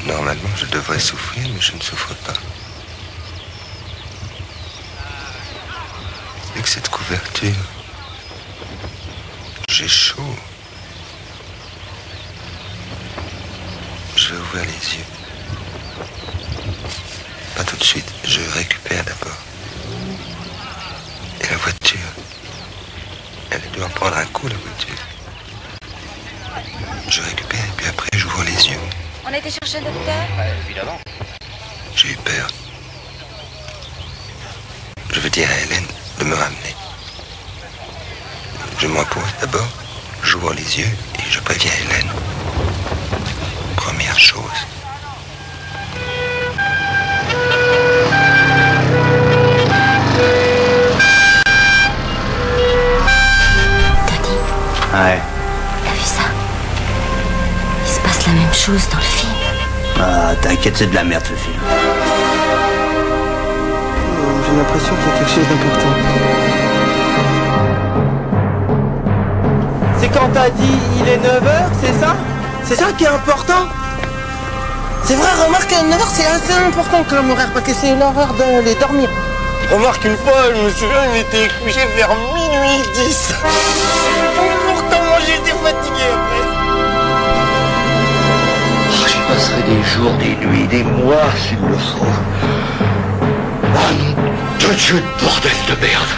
Normalement, je devrais souffrir, mais je ne souffre pas. Avec cette couverture, j'ai chaud. Je vais ouvrir les yeux. Pas tout de suite, je récupère d'abord. Et la voiture, elle doit en prendre un coup, la voiture. Je récupère et puis après j'ouvre les yeux. On a été chercher le docteur ? Évidemment. J'ai eu peur. Je veux dire à Hélène de me ramener. Je me repose d'abord, j'ouvre les yeux et je préviens Hélène. Première chose. Tony, Ouais. t'as vu ça ? Il se passe la même chose dans le film. Ah, t'inquiète, c'est de la merde ce film. J'ai l'impression qu'il y a quelque chose d'important. C'est quand t'as dit il est 9h, c'est ça? C'est ça qui est important? C'est vrai, remarque, 9h c'est assez important comme horaire, parce que c'est l'horaire d'aller dormir. Remarque, une fois, je me souviens, il était couché vers minuit 10. Pourtant, moi j'étais fatigué après. Je passerai des jours, des nuits, des mois s'il le faut. Ah non, de Dieu, bordel de merde.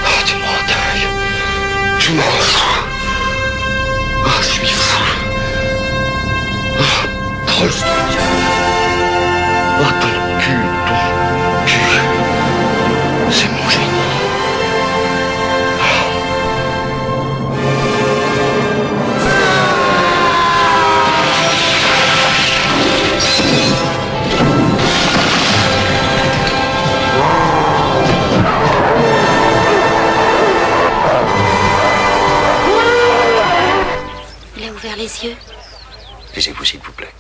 Ah, tu me rends dingue. Tu m'en fous. Ah, je suis fou. Ah, trop le truc. Ah, ton cul. C'est mon génie. Il a ouvert les yeux. Taisez-vous s'il vous plaît.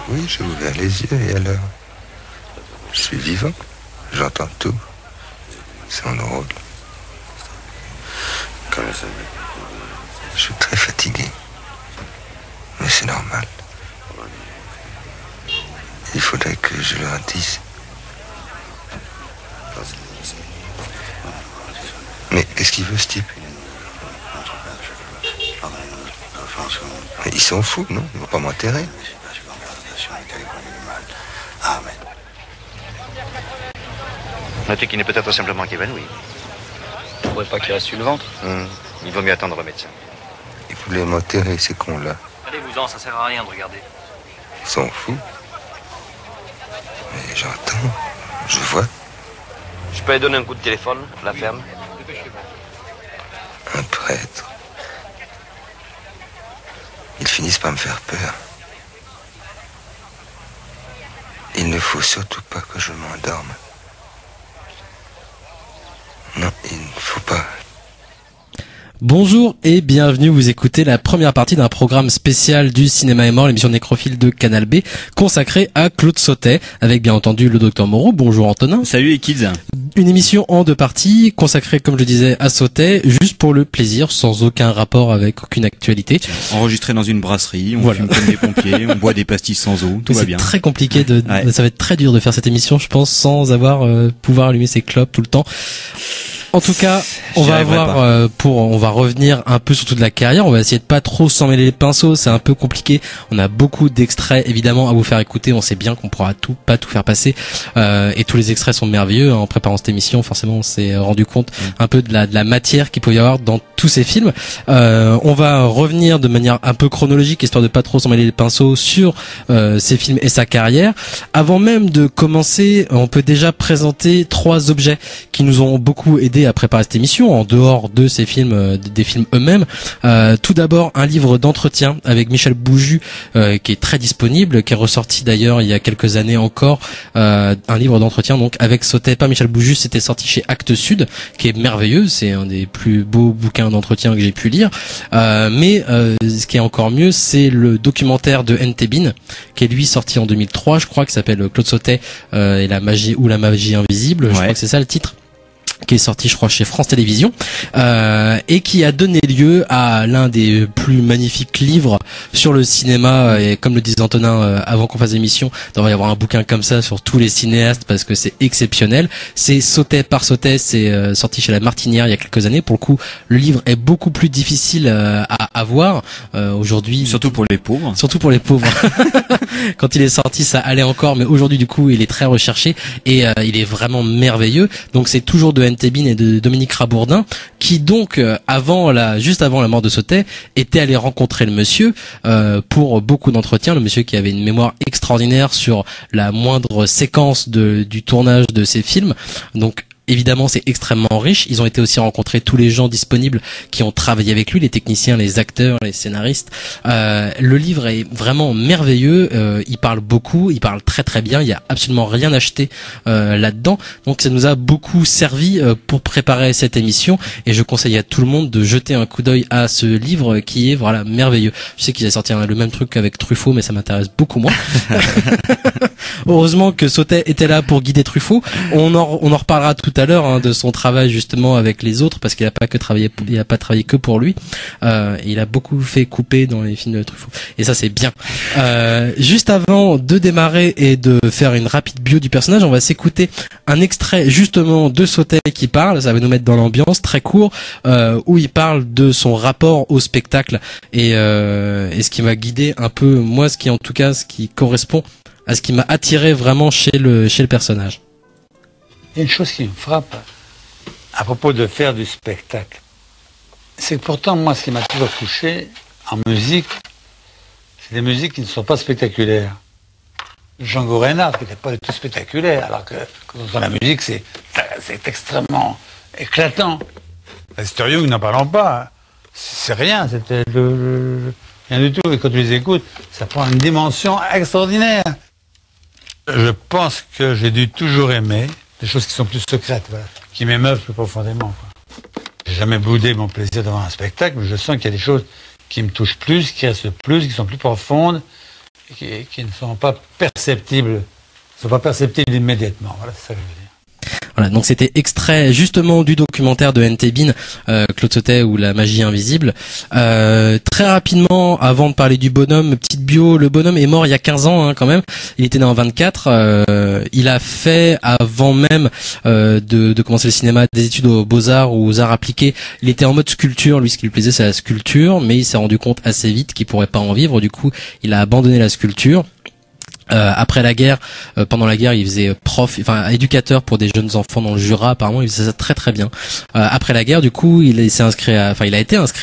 Oui, j'ai ouvert les yeux et alors? Je suis vivant, j'entends tout. C'est drôle. Je suis très fatigué. Mais c'est normal. Il faudrait que je leur dise. Mais qu'est-ce qu'il veut, ce type? Mais ils sont fous, non? Ils vont pas m'enterrer. Notez qu'il est peut-être simplement qu'évanoui. Tu ne pas qu'il reste sur le ventre? Il vaut mieux attendre au médecin. Ils voulaient m'enterrer, ces cons-là. Allez-vous-en, ça sert à rien de regarder. Ils sont fous. Mais j'entends, je vois. Je peux aller donner un coup de téléphone, la ferme? Un prêtre. Ils finissent par me faire peur. Il ne faut surtout pas que je m'endorme. Non, il ne faut pas. Bonjour et bienvenue, vous écoutez la première partie d'un programme spécial du Cinéma est mort, l'émission nécrophile de Canal B, consacrée à Claude Sautet, avec bien entendu le docteur Moreau. Bonjour Antonin. Salut les kids. Une émission en deux parties, consacrée comme je disais à Sautet, juste pour le plaisir, sans aucun rapport avec aucune actualité. Enregistré dans une brasserie, on Voilà. fume comme des pompiers, on boit des pastilles sans eau, tout va bien. C'est très compliqué Ouais. ça va être très dur de faire cette émission, je pense, sans avoir pouvoir allumer ses clopes tout le temps. En tout cas, on J'y va arriverai avoir pas. on va revenir un peu sur toute la carrière. On va essayer de pas trop s'en mêler les pinceaux. C'est un peu compliqué. On a beaucoup d'extraits évidemment à vous faire écouter. On sait bien qu'on pourra pas tout faire passer. Et tous les extraits sont merveilleux. En préparant cette émission, forcément, on s'est rendu compte un peu de la matière qu'il peut y avoir dans tous ces films. On va revenir de manière un peu chronologique, histoire de pas trop s'en mêler les pinceaux, sur ces films et sa carrière. Avant même de commencer, on peut déjà présenter trois objets qui nous ont beaucoup aidé à préparer cette émission, en dehors de ces films, des films eux-mêmes. Tout d'abord, un livre d'entretien avec Michel Bouju, qui est très disponible, qui est ressorti d'ailleurs il y a quelques années encore, un livre d'entretien donc avec Sautet par Michel Bouju. C'était sorti chez Actes Sud, qui est merveilleux. C'est un des plus beaux bouquins d'entretien que j'ai pu lire. Mais ce qui est encore mieux, c'est le documentaire de NTBIN, qui est lui sorti en 2003, je crois, qui s'appelle Claude Sautet et la magie invisible. Je Ouais. crois que c'est ça le titre. qui est sorti je crois chez France Télévisions, et qui a donné lieu à l'un des plus magnifiques livres sur le cinéma, et comme le disait Antonin avant qu'on fasse l'émission, il devrait y avoir un bouquin comme ça sur tous les cinéastes parce que c'est exceptionnel. C'est Sautet par Sautet, c'est sorti chez La Martinière il y a quelques années. Pour le coup, le livre est beaucoup plus difficile à avoir aujourd'hui, Surtout pour les pauvres. surtout pour les pauvres. Quand il est sorti, ça allait encore, mais aujourd'hui du coup, il est très recherché et il est vraiment merveilleux. Donc c'est toujours de N.T. Bean et de Dominique Rabourdin qui donc juste avant la mort de Sautet était allé rencontrer le monsieur pour beaucoup d'entretiens. Le monsieur qui avait une mémoire extraordinaire sur la moindre séquence du tournage de ses films. Donc évidemment, c'est extrêmement riche. Ils ont été aussi rencontrer tous les gens disponibles qui ont travaillé avec lui, les techniciens, les acteurs, les scénaristes. Le livre est vraiment merveilleux. Il parle beaucoup, il parle très très bien. Il y a absolument rien acheté là-dedans. Donc ça nous a beaucoup servi pour préparer cette émission. Et je conseille à tout le monde de jeter un coup d'œil à ce livre qui est voilà merveilleux. Je sais qu'ils ont sorti le même truc avec Truffaut, mais ça m'intéresse beaucoup moins. Heureusement que Sautet était là pour guider Truffaut. On en reparlera tout à l'heure de son travail justement avec les autres, parce qu'il a pas travaillé que pour lui. Il a beaucoup fait couper dans les films de Truffaut, et ça c'est bien. Juste avant de démarrer et de faire une rapide bio du personnage, on va s'écouter un extrait justement de Sautet qui parle. Ça va nous mettre dans l'ambiance, très court, où il parle de son rapport au spectacle et ce qui m'a guidé un peu, moi, ce qui correspond à ce qui m'a attiré vraiment chez le personnage. Il y a une chose qui me frappe à propos de faire du spectacle. C'est que pourtant, moi, ce qui m'a toujours touché en musique, c'est des musiques qui ne sont pas spectaculaires. Django Reinhardt, qui n'était pas du tout spectaculaire, alors que quand on entend la musique, c'est extrêmement éclatant. Astor, n'en parlons pas. C'est rien, c'était rien du tout. Et quand tu les écoutes, ça prend une dimension extraordinaire. Je pense que j'ai dû toujours aimer des choses qui sont plus secrètes, voilà, qui m'émeuvent plus profondément, quoi. J'ai jamais boudé mon plaisir devant un spectacle, mais je sens qu'il y a des choses qui me touchent plus, qui restent plus, qui sont plus profondes, et qui ne sont pas perceptibles, immédiatement. Voilà, c'est ça que je veux dire. Voilà, donc c'était extrait justement du documentaire de N.T. Bean, Claude Sautet ou La magie invisible. Très rapidement, avant de parler du bonhomme, petite bio, le bonhomme est mort il y a 15 ans quand même. Il était né en 24. Il a fait, avant même de commencer le cinéma, des études aux Beaux-Arts ou aux Arts appliqués. Il était en mode sculpture. Lui, ce qui lui plaisait, c'est la sculpture, mais il s'est rendu compte assez vite qu'il pourrait pas en vivre. Du coup, il a abandonné la sculpture. Après la guerre, pendant la guerre, il faisait éducateur pour des jeunes enfants dans le Jura. Apparemment, il faisait ça très très bien. Après la guerre, du coup, il a été inscrit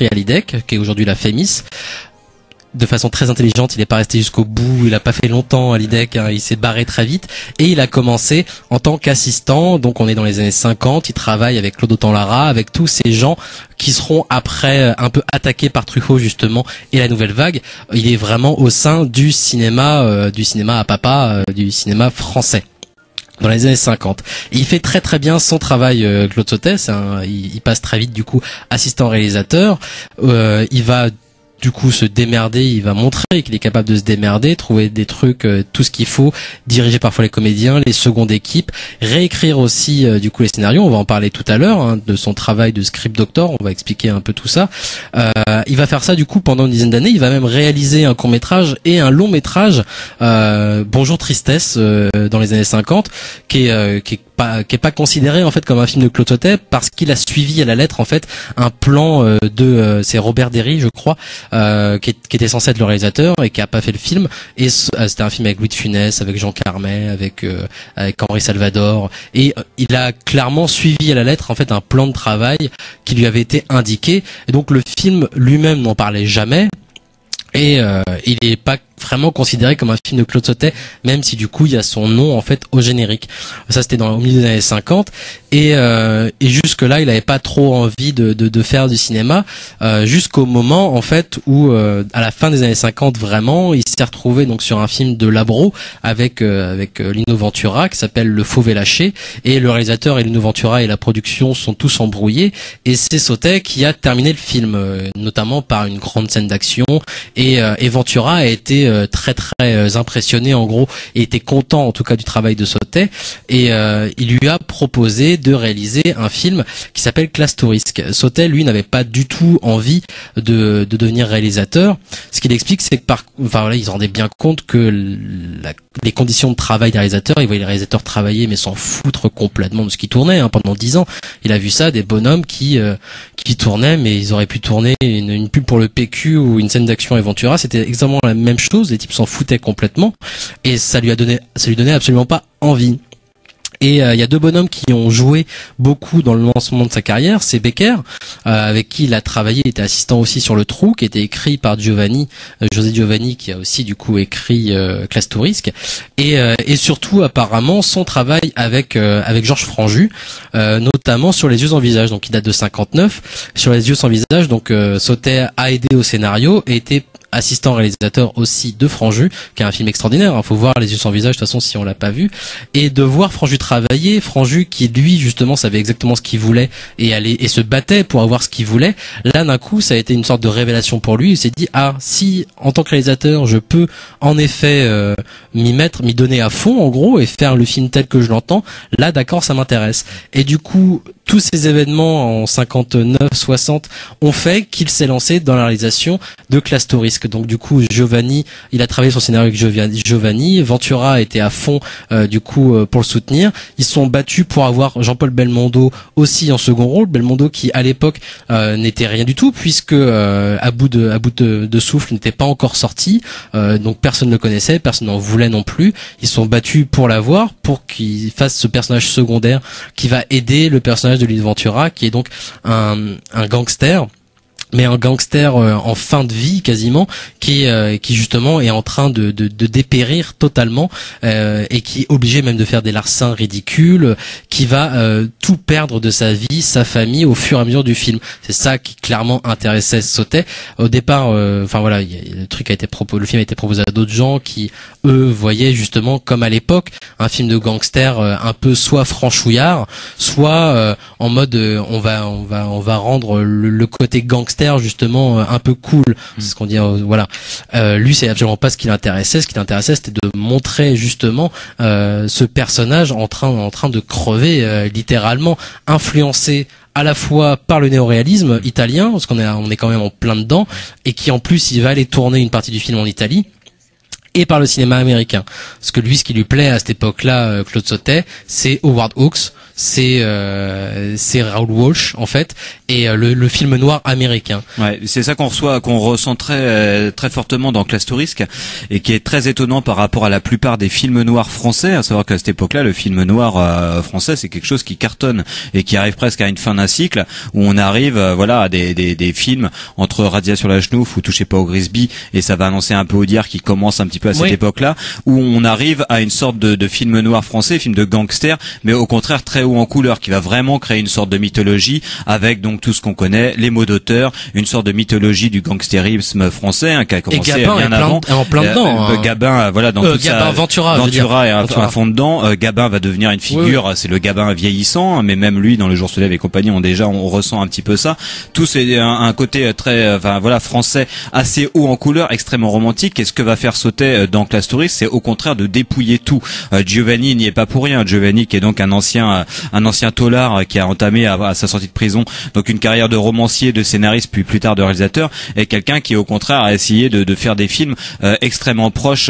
à l'IDEC, qui est aujourd'hui la FEMIS. De façon très intelligente, il n'est pas resté jusqu'au bout, il a pas fait longtemps à l'IDEC, il s'est barré très vite, et il a commencé en tant qu'assistant. Donc on est dans les années 50, il travaille avec Claude Autant-Lara, avec tous ces gens qui seront après un peu attaqués par Truffaut justement et la Nouvelle Vague. Il est vraiment au sein du cinéma à papa, du cinéma français dans les années 50. Et il fait très très bien son travail, Claude Sautet. Il passe très vite du coup assistant réalisateur. Il va du coup se démerder, il va montrer qu'il est capable de se démerder, trouver des trucs, tout ce qu'il faut, diriger parfois les comédiens, les secondes équipes, réécrire aussi du coup les scénarios. On va en parler tout à l'heure de son travail de script doctor, on va expliquer un peu tout ça. Il va faire ça du coup pendant une dizaine d'années. Il va même réaliser un court-métrage et un long-métrage, Bonjour Tristesse, dans les années 50, qui est pas considéré en fait comme un film de Claude Sautet parce qu'il a suivi à la lettre en fait un plan c'est Robert Derry je crois qui était censé être le réalisateur et qui a pas fait le film, et c'était un film avec Louis de Funès, avec Jean Carmet, avec Henri Salvador, et il a clairement suivi à la lettre en fait un plan de travail qui lui avait été indiqué, et donc le film lui-même n'en parlait jamais. Et il est pas vraiment considéré comme un film de Claude Sautet, même si du coup il y a son nom en fait au générique. Ça c'était au milieu des années 50, et jusque là il avait pas trop envie de faire du cinéma, jusqu'au moment en fait où à la fin des années 50 vraiment il s'est retrouvé donc sur un film de Labro avec Lino Ventura qui s'appelle Le Fauve et Lâché, et le réalisateur et Lino Ventura et la production sont tous embrouillés, et c'est Sautet qui a terminé le film, notamment par une grande scène d'action, et Ventura a été très impressionné en gros, et était content en tout cas du travail de Sautet, et il lui a proposé de réaliser un film qui s'appelle Classe Touriste. Sautet, lui, n'avait pas du tout envie de devenir réalisateur. Ce qu'il explique, c'est que il se rendait bien compte que les conditions de travail des réalisateurs, il voyait les réalisateurs travailler mais s'en foutre complètement de ce qui tournait, pendant 10 ans. Il a vu ça, des bonhommes qui tournaient, mais ils auraient pu tourner une pub pour le PQ ou une scène d'action Aventura, c'était exactement la même chose, les types s'en foutaient complètement, et ça lui donnait absolument pas envie. Et il y a deux bonhommes qui ont joué beaucoup dans le lancement de sa carrière, c'est Becker, avec qui il a travaillé, était assistant aussi sur Le Trou, qui était écrit par José Giovanni, qui a aussi du coup écrit Classe Touriste, et surtout apparemment son travail avec Georges Franju, notamment sur Les yeux sans visage, donc qui date de 59. Sur Les yeux sans visage, donc Sautet a aidé au scénario et était assistant réalisateur aussi de Franju, qui est un film extraordinaire. Faut voir Les yeux sans visage de toute façon si on l'a pas vu, et de voir Franju travailler, Franju qui lui justement savait exactement ce qu'il voulait et se battait pour avoir ce qu'il voulait. Là d'un coup ça a été une sorte de révélation pour lui. Il s'est dit si en tant que réalisateur je peux en effet m'y donner à fond en gros et faire le film tel que je l'entends, là d'accord ça m'intéresse. Et du coup tous ces événements en 59-60 ont fait qu'il s'est lancé dans la réalisation de Classe Touriste. Donc du coup Giovanni, il a travaillé sur le scénario avec Giovanni, Ventura était à fond du coup pour le soutenir. Ils se sont battus pour avoir Jean-Paul Belmondo aussi en second rôle, Belmondo qui à l'époque n'était rien du tout puisque à bout de souffle n'était pas encore sorti, donc personne ne le connaissait, personne n'en voulait non plus. Ils se sont battus pour l'avoir, pour qu'il fasse ce personnage secondaire qui va aider le personnage de Lynn Ventura, qui est donc un gangster, mais un gangster en fin de vie quasiment, qui justement est en train de dépérir totalement, et qui est obligé même de faire des larcins ridicules, qui va tout perdre de sa vie, sa famille au fur et à mesure du film. C'est ça qui clairement intéressait Sautet. Au départ, le film a été proposé à d'autres gens qui eux voyaient justement comme à l'époque un film de gangster un peu soit franchouillard, soit en mode on va rendre le côté gangster justement un peu cool, c'est ce qu'on dit, lui c'est absolument pas ce qui l'intéressait. Ce qui l'intéressait c'était de montrer justement ce personnage en train de crever, littéralement influencé à la fois par le néoréalisme italien, parce qu'on est quand même en plein dedans, et qui en plus il va aller tourner une partie du film en Italie, et par le cinéma américain. Parce que lui, ce qui lui plaît à cette époque-là, Claude Sautet, c'est Howard Hawks, c'est Raoul Walsh en fait, et le film noir américain. Ouais, c'est ça qu'on ressent très fortement dans Classe Touriste, et qui est très étonnant par rapport à la plupart des films noirs français. À savoir qu'à cette époque-là, le film noir français, c'est quelque chose qui cartonne et qui arrive presque à une fin d'un cycle, où on arrive à des films entre Razzia sur la Chenouf ou Touchez pas au Grisby, et ça va annoncer un peu Audiard qui commence un petit peu à cette époque-là, où on arrive à une sorte de film noir français, film de gangster, mais au contraire très haut en couleur, qui va vraiment créer une sorte de mythologie avec donc tout ce qu'on connaît, les mots d'auteur, une sorte de mythologie du gangstérisme français qui a commencé bien avant. En plein dedans. Gabin, dans toute sa Ventura est à fond dedans. Gabin va devenir une figure, c'est le Gabin vieillissant, mais même lui dans Le Jour se lève et compagnie, on ressent un petit peu ça. Tout c'est un côté très français assez haut en couleur, extrêmement romantique. Et ce que va faire Sautet dans Classe Touriste, c'est au contraire de dépouiller tout. Giovanni n'y est pas pour rien. Giovanni qui est donc un ancien taulard qui a entamé à sa sortie de prison donc une carrière de romancier, de scénariste, puis plus tard de réalisateur, et quelqu'un qui au contraire a essayé de faire des films extrêmement proches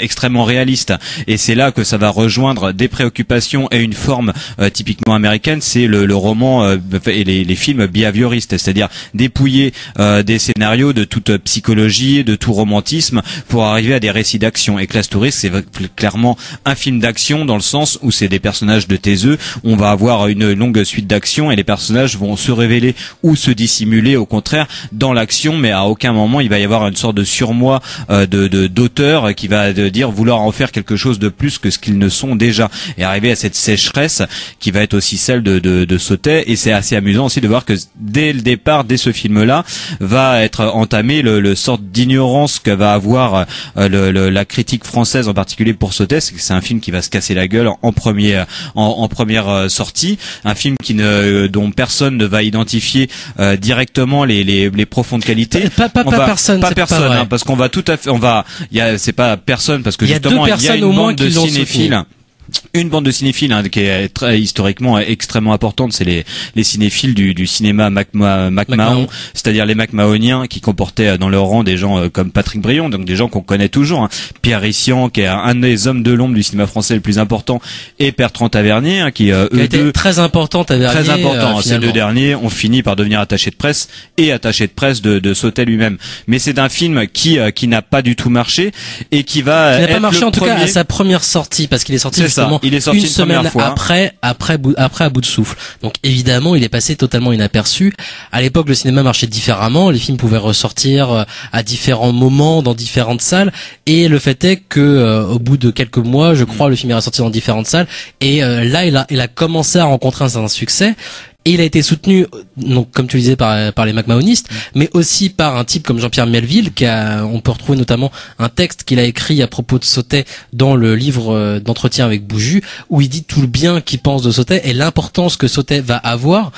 extrêmement réalistes. Et c'est là que ça va rejoindre des préoccupations et une forme typiquement américaine, c'est le roman et les films behavioristes, c'est-à-dire dépouiller des scénarios de toute psychologie, de tout romantisme, pour arriver à des récits d'action. Et Classe Touriste, c'est clairement un film d'action dans le sens où c'est des personnages de taiseux. On va avoir une longue suite d'actions et les personnages vont se révéler ou se dissimuler au contraire dans l'action, mais à aucun moment il va y avoir une sorte de surmoi d'auteur qui va dire vouloir en faire quelque chose de plus que ce qu'ils ne sont déjà, et arriver à cette sécheresse qui va être aussi celle de Sautet. Et c'est assez amusant aussi de voir que dès le départ, dès ce film-là, va être entamé le sorte d'ignorance que va avoir la critique française en particulier pour Sautet, c'est que c'est un film qui va se casser la gueule en première sortie, un film dont personne ne va identifier directement les profondes qualités. Pas personne, hein, parce qu'on va tout à fait, c'est pas personne parce que justement il y a une bande de cinéphiles. Une bande de cinéphiles qui est très historiquement extrêmement importante, c'est les cinéphiles du cinéma McMahon, c'est-à-dire les McMahoniens qui comportaient dans leur rang des gens comme Patrick Brion, donc des gens qu'on connaît toujours, hein. Pierre Rissian qui est un des hommes de l'ombre du cinéma français le plus important, et Bertrand Tavernier qui a été très important. Ces deux derniers ont fini par devenir attachés de presse de Sautet lui-même. Mais c'est un film qui n'a pas du tout marché et qui n'a pas marché en tout cas à sa première sortie, parce qu'il est sorti il est sorti une semaine après À bout de souffle. Donc évidemment, il est passé totalement inaperçu. À l'époque, le cinéma marchait différemment. Les films pouvaient ressortir à différents moments dans différentes salles. Et le fait est que au bout de quelques mois, je crois, le film est ressorti dans différentes salles. Et là, il a commencé à rencontrer un certain succès. Et il a été soutenu, donc comme tu le disais, par les McMahonistes, mais aussi par un type comme Jean-Pierre Melville, on peut retrouver notamment un texte qu'il a écrit à propos de Sautet dans le livre d'entretien avec Bouju, où il dit tout le bien qu'il pense de Sautet et l'importance que Sautet va avoir,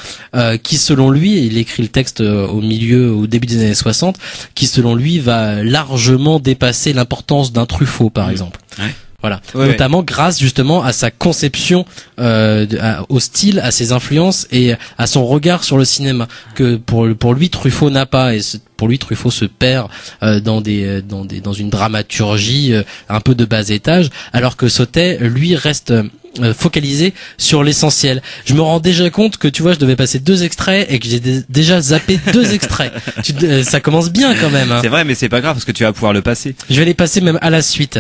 qui selon lui, il écrit le texte au début des années 60, qui selon lui va largement dépasser l'importance d'un Truffaut, par exemple. Ouais. Voilà, notamment grâce justement à sa conception, au style, à ses influences et à son regard sur le cinéma que pour lui Truffaut n'a pas, et pour lui Truffaut se perd dans une dramaturgie un peu de bas étage, alors que Sautet lui reste focalisé sur l'essentiel. Je me rends déjà compte que tu vois, je devais passer 2 extraits et que j'ai déjà zappé 2 extraits. Ça commence bien quand même. Hein. C'est vrai, mais c'est pas grave parce que tu vas pouvoir le passer. Je vais les passer même à la suite.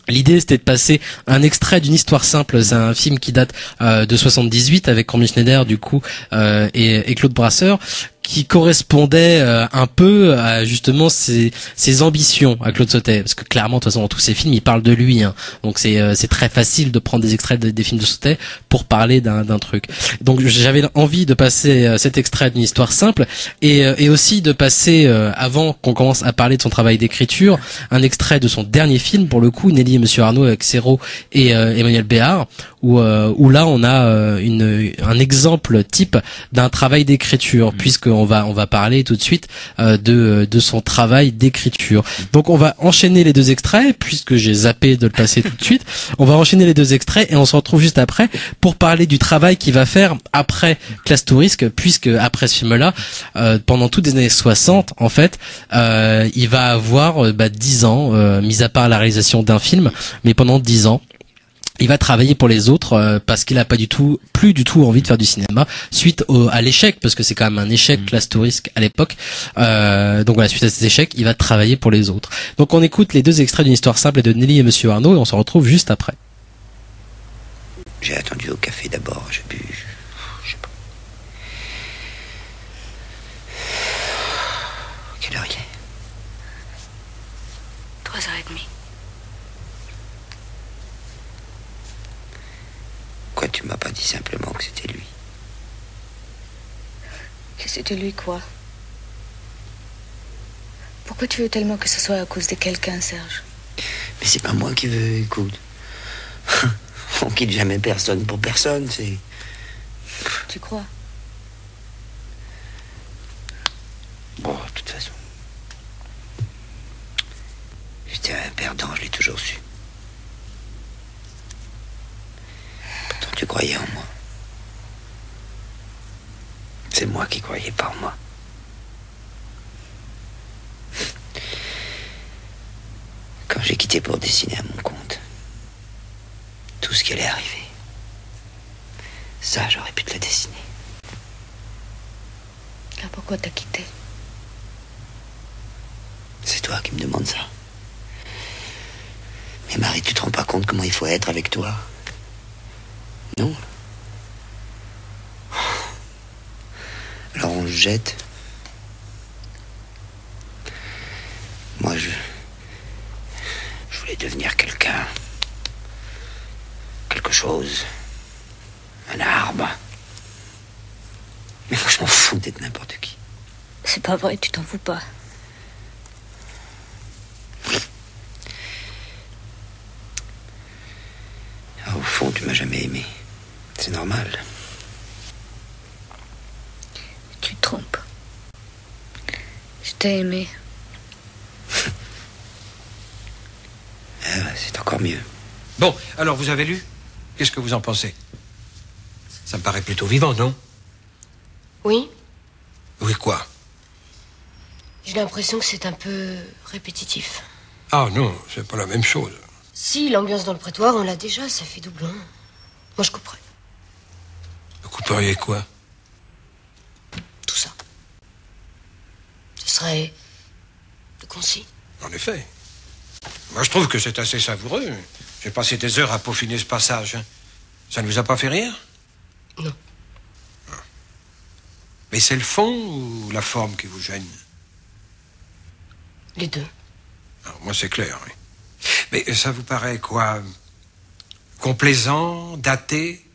L'idée, c'était de passer un extrait d'une histoire simple. C'est un film qui date de 78 avec Romy Schneider, du coup, et Claude Brasseur, qui correspondait un peu à justement ses ambitions à Claude Sautet, parce que clairement de toute façon dans tous ses films il parle de lui, hein. Donc c'est très facile de prendre des extraits des films de Sautet pour parler d'un truc. Donc j'avais envie de passer cet extrait d'une histoire simple et aussi de passer avant qu'on commence à parler de son travail d'écriture, un extrait de son dernier film pour le coup, Nelly et Monsieur Arnaud avec Serrault et Emmanuel Béard, où là on a un exemple type d'un travail d'écriture, puisque on va parler tout de suite de son travail d'écriture. Donc on va enchaîner les 2 extraits, puisque j'ai zappé de le passer tout de suite. On va enchaîner les 2 extraits et on se retrouve juste après pour parler du travail qu'il va faire après Classe Touriste, puisque après ce film-là, pendant toutes les années 60, en fait, il va avoir 10 ans, mis à part la réalisation d'un film, mais pendant 10 ans, il va travailler pour les autres parce qu'il a plus du tout envie de faire du cinéma suite à l'échec, parce que c'est quand même un échec Classe Touriste à l'époque. Donc voilà, suite à cet échec, il va travailler pour les autres. Donc on écoute les 2 extraits d'une histoire simple de Nelly et Monsieur Arnaud et on se retrouve juste après. J'ai attendu au café d'abord, j'ai bu, je sais pas. Quelle heure il est? 3h30. Pourquoi tu m'as pas dit simplement que c'était lui? Que c'était lui quoi? Pourquoi tu veux tellement que ce soit à cause de quelqu'un, Serge? Mais c'est pas moi qui veux, écoute. On quitte jamais personne pour personne, c'est... Tu crois? Bon, de toute façon... J'étais un perdant, je l'ai toujours su. Pourtant, tu croyais en moi. C'est moi qui croyais pas en moi. Quand j'ai quitté pour dessiner à mon compte, tout ce qui allait arriver, ça, j'aurais pu te le dessiner. Alors pourquoi t'as quitté? C'est toi qui me demandes ça. Mais Marie, tu te rends pas compte comment il faut être avec toi? Non. Alors on se jette. Moi, je voulais devenir quelqu'un. Quelque chose. Un arbre. Mais moi, je m'en fous d'être n'importe qui. C'est pas vrai, tu t'en fous pas. fond, tu m'as jamais aimé. C'est normal. Tu te trompes. Je t'ai aimé. C'est encore mieux. Bon, alors vous avez lu? Qu'est-ce que vous en pensez? Ça me paraît plutôt vivant, non? Oui. Oui, quoi? J'ai l'impression que c'est un peu répétitif. Ah non, c'est pas la même chose. Si, l'ambiance dans le prétoire, on l'a déjà, ça fait doublon. Moi, je couperais. Vous couperiez quoi? Tout ça. Ce serait plus concis. En effet. Moi, je trouve que c'est assez savoureux. J'ai passé des heures à peaufiner ce passage. Ça ne vous a pas fait rire? Non. Mais c'est le fond ou la forme qui vous gêne? Les deux. Alors, moi, c'est clair, oui. Mais ça vous paraît quoi? Complaisant, daté?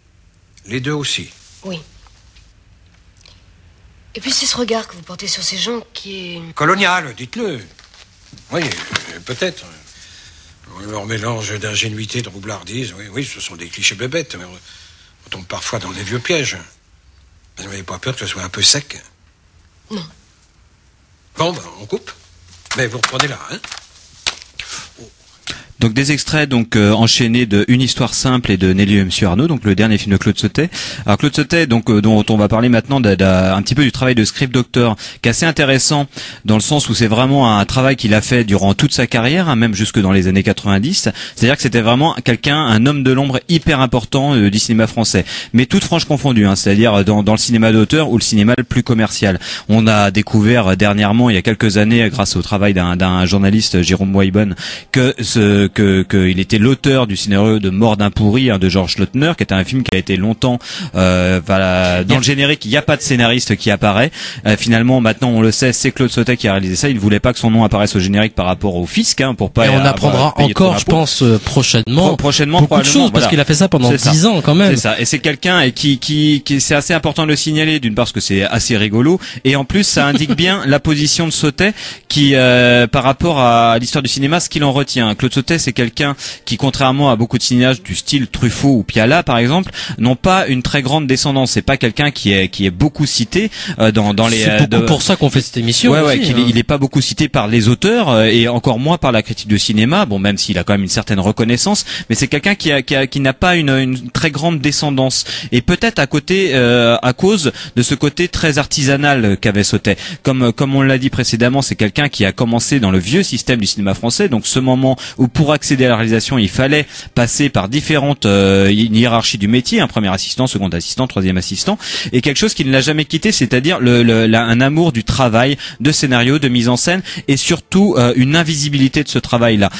Les deux aussi? Oui. Et puis c'est ce regard que vous portez sur ces gens qui est... Colonial, dites-le. Oui, peut-être. Leur mélange d'ingénuité, de roublardise, oui, ce sont des clichés bébêtes. Mais on tombe parfois dans des vieux pièges. Vous n'avez pas peur que ce soit un peu sec? Non. Bon, ben, on coupe. Mais vous reprenez là, hein? Donc des extraits enchaînés de Une histoire simple et de Nelly et Monsieur Arnaud, donc le dernier film de Claude Sautet. Alors Claude Sautet, dont on va parler maintenant un petit peu du travail de script doctor, qui est assez intéressant dans le sens où c'est vraiment un travail qu'il a fait durant toute sa carrière, hein, même jusque dans les années 90. C'est-à-dire que c'était vraiment un homme de l'ombre hyper important du cinéma français, mais toutes franges confondues, hein, c'est-à-dire dans le cinéma d'auteur ou le cinéma le plus commercial. On a découvert dernièrement, il y a quelques années, grâce au travail d'un journaliste, Jérôme Waibon, qu'il était l'auteur du scénario de Mort d'un pourri, hein, de Georges Lautner, qui était un film qui a été longtemps dans le générique. Il n'y a pas de scénariste qui apparaît. Finalement, maintenant, on le sait, c'est Claude Sautet qui a réalisé ça. Il ne voulait pas que son nom apparaisse au générique par rapport au fisc, hein, pour pas. Et on apprendra encore, je pense, prochainement beaucoup de choses, parce qu'il a fait ça pendant 10 ans quand même. C'est ça. Et c'est quelqu'un et qui c'est assez important de le signaler, d'une part parce que c'est assez rigolo, et en plus ça indique bien la position de Sautet qui, par rapport à l'histoire du cinéma, ce qu'il en retient. Claude Sautet, c'est quelqu'un qui, contrairement à beaucoup de cinéastes du style Truffaut ou Piala par exemple, n'ont pas une très grande descendance. C'est pas quelqu'un qui est beaucoup cité dans les. C'est beaucoup pour ça qu'on fait cette émission. Ouais, aussi, il est pas beaucoup cité par les auteurs et encore moins par la critique de cinéma. Bon, même s'il a quand même une certaine reconnaissance, mais c'est quelqu'un qui n'a pas une très grande descendance. Et peut-être à côté, à cause de ce côté très artisanal qu'avait Sautet. Comme on l'a dit précédemment, c'est quelqu'un qui a commencé dans le vieux système du cinéma français. Donc ce moment où pour accéder à la réalisation, il fallait passer par différentes hiérarchies du métier, un premier assistant, second assistant, troisième assistant, et quelque chose qui ne l'a jamais quitté, c'est-à-dire un amour du travail, de scénario, de mise en scène, et surtout une invisibilité de ce travail-là.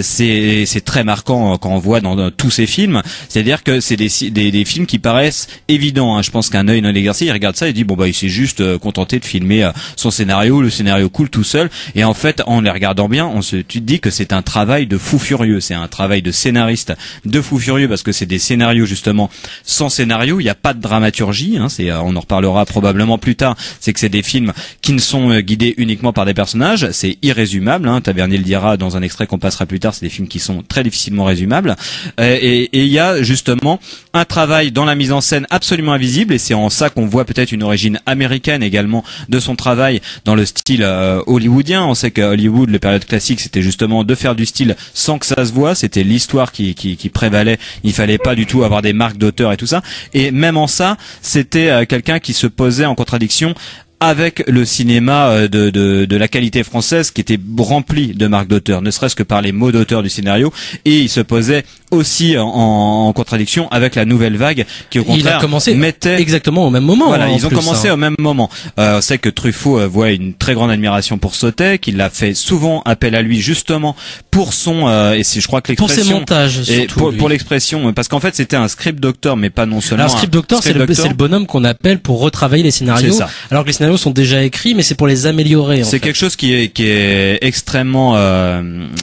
C'est très marquant quand on voit dans tous ces films, c'est-à-dire que c'est des films qui paraissent évidents. Hein. Je pense qu'un œil non exercé, il regarde ça et dit bon bah il s'est juste contenté de filmer son scénario, le scénario coule tout seul, et en fait en les regardant bien, tu te dis que c'est un travail de fou furieux, c'est un travail de scénariste de fou furieux, parce que c'est des scénarios justement sans scénario, il n'y a pas de dramaturgie, hein, on en reparlera probablement plus tard, c'est que c'est des films qui ne sont guidés uniquement par des personnages, c'est irrésumable, hein, Tavernier le dira dans un extrait qu'on passera plus tard, c'est des films qui sont très difficilement résumables, et il y a justement un travail dans la mise en scène absolument invisible, et c'est en ça qu'on voit peut-être une origine américaine également de son travail dans le style hollywoodien. On sait que Hollywood, la période classique, c'était justement de faire du style sans que ça se voit, c'était l'histoire qui prévalait, il fallait pas du tout avoir des marques d'auteur et tout ça, et même en ça, c'était quelqu'un qui se posait en contradiction avec le cinéma de la qualité française qui était rempli de marques d'auteur, ne serait-ce que par les mots d'auteur du scénario, et il se posait aussi en contradiction avec la nouvelle vague qui au contraire mettait exactement au même moment. Voilà, ils ont plus, commencé au même moment. On sait que Truffaut voit une très grande admiration pour Sautet, qu'il a fait souvent appel à lui justement pour son et c'est je crois que l'expression pour ses montages surtout, pour l'expression, parce qu'en fait c'était un script doctor, mais pas non seulement. Un script doctor, c'est le bonhomme qu'on appelle pour retravailler les scénarios, alors que les scénarios scénarios sont déjà écrits, mais c'est pour les améliorer. C'est quelque chose qui est extrêmement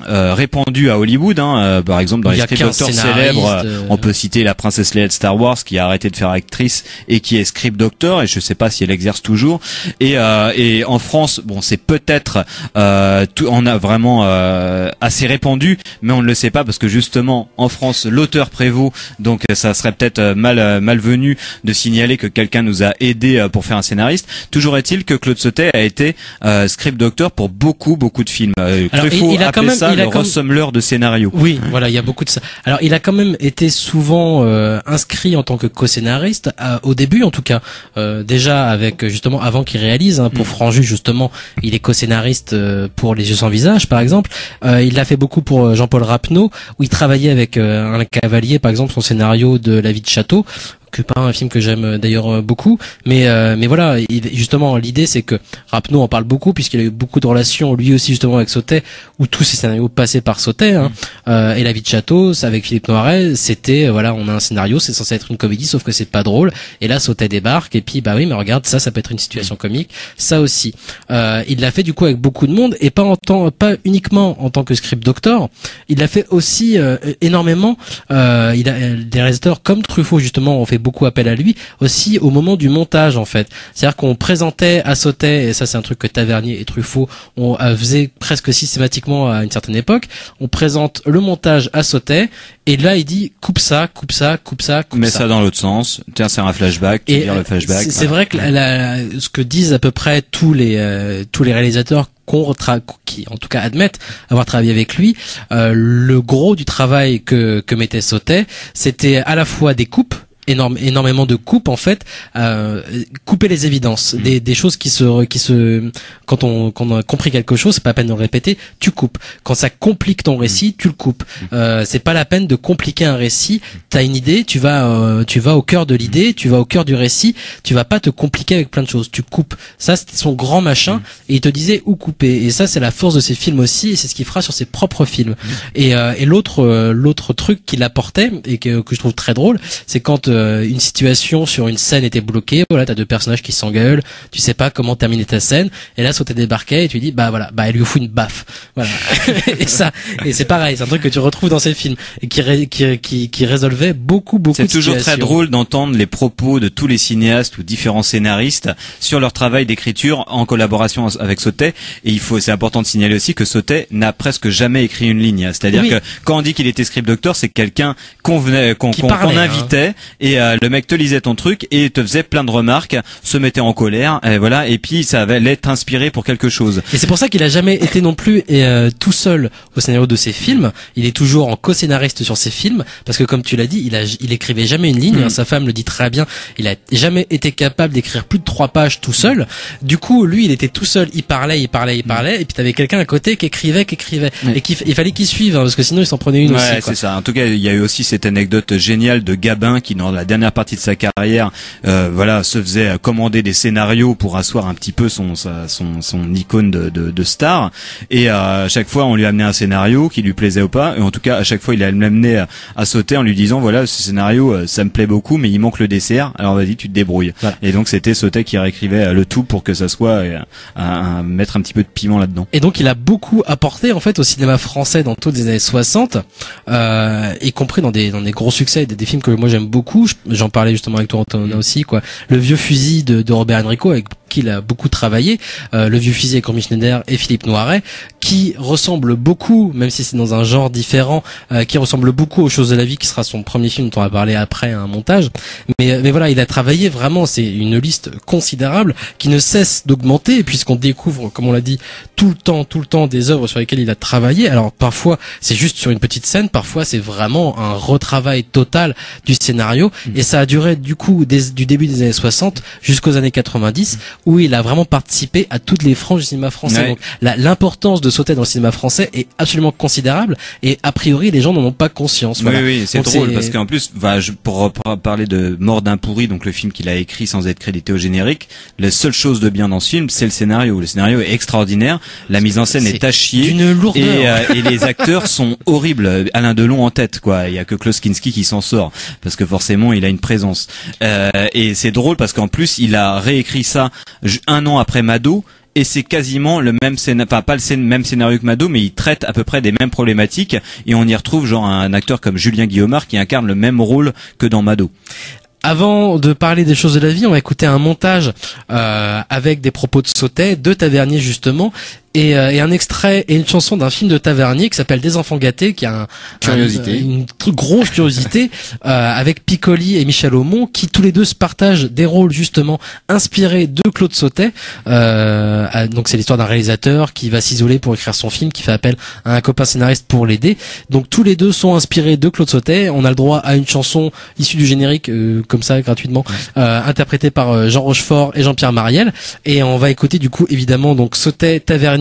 répandu à Hollywood. Par exemple, dans les script doctors célèbres, on peut citer la princesse Leia de Star Wars qui a arrêté de faire actrice et qui est script doctor. Et je sais pas si elle exerce toujours. Et en France, bon, c'est peut-être on a vraiment assez répandu, mais on ne le sait pas parce que justement en France l'auteur prévaut, donc ça serait peut-être malvenu de signaler que quelqu'un nous a aidé pour faire un scénariste. Toujours est-il que Claude Sautet a été script doctor pour beaucoup de films. Truffaut appelait ça le ressembleur de scénario. Oui, voilà, il y a beaucoup de ça. Alors il a quand même été souvent inscrit en tant que co-scénariste au début en tout cas, déjà avec justement avant qu'il réalise pour Franju justement, il est co-scénariste pour Les Yeux sans visage par exemple. Il l'a fait beaucoup pour Jean-Paul Rapneau où il travaillait avec Alain Cavalier par exemple, son scénario de La vie de château, que pas un film que j'aime d'ailleurs beaucoup, mais voilà, justement l'idée c'est que Rapneau en parle beaucoup puisqu'il a eu beaucoup de relations lui aussi justement avec Sautet, où tous ces scénarios passaient par Sautet, et La vie de château avec Philippe Noiret, c'était voilà, on a un scénario, c'est censé être une comédie sauf que c'est pas drôle, et là Sautet débarque et puis bah oui mais regarde ça peut être une situation comique, ça aussi. Il l'a fait du coup avec beaucoup de monde et pas uniquement en tant que script doctor, il l'a fait aussi énormément. Des réalisateurs comme Truffaut justement ont fait beaucoup appel à lui aussi au moment du montage en fait. C'est-à-dire qu'on présentait à Sautet, et ça c'est un truc que Tavernier et Truffaut on faisait presque systématiquement à une certaine époque, on présente le montage à Sautet et là il dit coupe ça. Mets ça dans l'autre sens. Tiens, c'est un flashback, tu vires le flashback. C'est vrai que ce que disent à peu près tous les réalisateurs qui en tout cas admettent avoir travaillé avec lui, le gros du travail que mettait Sautet, c'était à la fois des coupes, énormément de coupes en fait, couper les évidences, des choses qui se quand on a compris quelque chose, c'est pas la peine de le répéter, tu coupes. Quand ça complique ton récit, tu le coupes. C'est pas la peine de compliquer un récit. T'as une idée, tu vas au cœur de l'idée, tu vas au cœur du récit, tu vas pas te compliquer avec plein de choses, tu coupes. Ça c'était son grand machin et il te disait où couper, et ça c'est la force de ses films aussi, et c'est ce qu'il fera sur ses propres films. Et l'autre truc qu'il apportait et que je trouve très drôle, c'est quand une situation sur une scène était bloquée, voilà, t'as deux personnages qui s'engueulent, tu sais pas comment terminer ta scène, et là Sautet débarquait et tu dis bah elle lui fout une baffe, voilà. et c'est pareil, c'est un truc que tu retrouves dans ces films et qui résolvait beaucoup de situations. C'est toujours très drôle d'entendre les propos de tous les cinéastes ou différents scénaristes sur leur travail d'écriture en collaboration avec Sautet, et c'est important de signaler aussi que Sautet n'a presque jamais écrit une ligne, c'est-à-dire que quand on dit qu'il était script doctor, c'est quelqu'un qu'on invitait, et le mec te lisait ton truc et te faisait plein de remarques, se mettait en colère, et voilà, et puis ça allait t'inspirer pour quelque chose. Et c'est pour ça qu'il a jamais été non plus tout seul au scénario de ses films. Il est toujours en co-scénariste sur ses films, parce que comme tu l'as dit, il écrivait jamais une ligne. Sa femme le dit très bien. Il a jamais été capable d'écrire plus de 3 pages tout seul. Du coup, lui, il était tout seul. Il parlait, et puis t'avais quelqu'un à côté qui écrivait, et il fallait qu'il suive, parce que sinon il s'en prenait une aussi. Ouais, c'est ça. En tout cas, il y a eu aussi cette anecdote géniale de Gabin qui, dans la dernière partie de sa carrière, se faisait commander des scénarios pour asseoir un petit peu son icône de star, et à chaque fois on lui amenait un scénario qui lui plaisait ou pas, et en tout cas à chaque fois il allait l'amener à Sauter en lui disant voilà, ce scénario ça me plaît beaucoup mais il manque le dessert, alors vas-y tu te débrouilles. Voilà. Et donc c'était Sauter qui réécrivait le tout pour que ça soit mettre un petit peu de piment là-dedans. Et donc il a beaucoup apporté en fait au cinéma français dans toutes les années 60, y compris dans des gros succès, des films que moi j'aime beaucoup. J'en parlais justement avec toi Antonin aussi, quoi. Le vieux fusil de Robert Enrico, avec qui il a beaucoup travaillé, le vieux fusil avec Romy Schneider et Philippe Noiret, qui ressemble beaucoup, même si c'est dans un genre différent, qui ressemble beaucoup aux Choses de la vie, qui sera son premier film dont on va parler après un montage. Mais voilà, il a travaillé vraiment, c'est une liste considérable qui ne cesse d'augmenter, puisqu'on découvre, comme on l'a dit, tout le temps des œuvres sur lesquelles il a travaillé. Alors parfois c'est juste sur une petite scène, parfois c'est vraiment un retravail total du scénario, et ça a duré du coup du début des années 60 jusqu'aux années 90, où il a vraiment participé à toutes les franges du cinéma français. Ouais. Donc l'importance de Sautet dans le cinéma français est absolument considérable et a priori les gens n'en ont pas conscience. Voilà. Oui, c'est drôle parce qu'en plus, pour parler de Mort d'un pourri, donc le film qu'il a écrit sans être crédité au générique, la seule chose de bien dans ce film, c'est le scénario. Le scénario est extraordinaire, la mise en scène est à chier d'une lourdeur et les acteurs sont horribles. Alain Delon en tête, quoi. Il y a que Klaus Kinski qui s'en sort parce que forcément il a une présence. Et c'est drôle parce qu'en plus il a réécrit ça un an après Mado. Et c'est quasiment le même scénario, enfin pas le même scénario que Mado, mais il traite à peu près des mêmes problématiques et on y retrouve genre un acteur comme Julien Guillaumard qui incarne le même rôle que dans Mado. Avant de parler des choses de la vie, on va écouter un montage avec des propos de Sautet, de Tavernier justement, et un extrait et une chanson d'un film de Tavernier qui s'appelle Des enfants gâtés, qui a une grosse curiosité avec Piccoli et Michel Aumont, qui tous les deux se partagent des rôles justement inspirés de Claude Sautet. Donc c'est l'histoire d'un réalisateur qui va s'isoler pour écrire son film, qui fait appel à un copain scénariste pour l'aider. Donc tous les deux sont inspirés de Claude Sautet. On a le droit à une chanson issue du générique comme ça gratuitement, interprétée par Jean Rochefort et Jean-Pierre Mariel. Et on va écouter du coup évidemment donc Sautet, Tavernier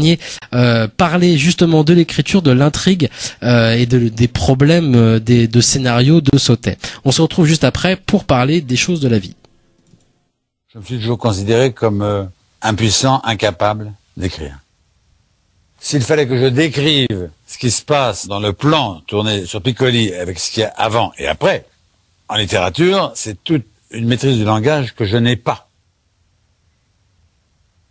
parler justement de l'écriture, de l'intrigue et des problèmes de scénario de Sautet. On se retrouve juste après pour parler des choses de la vie. Je me suis toujours considéré comme impuissant, incapable d'écrire. S'il fallait que je décrive ce qui se passe dans le plan tourné sur Piccoli avec ce qu'il y a avant et après, en littérature, c'est toute une maîtrise du langage que je n'ai pas.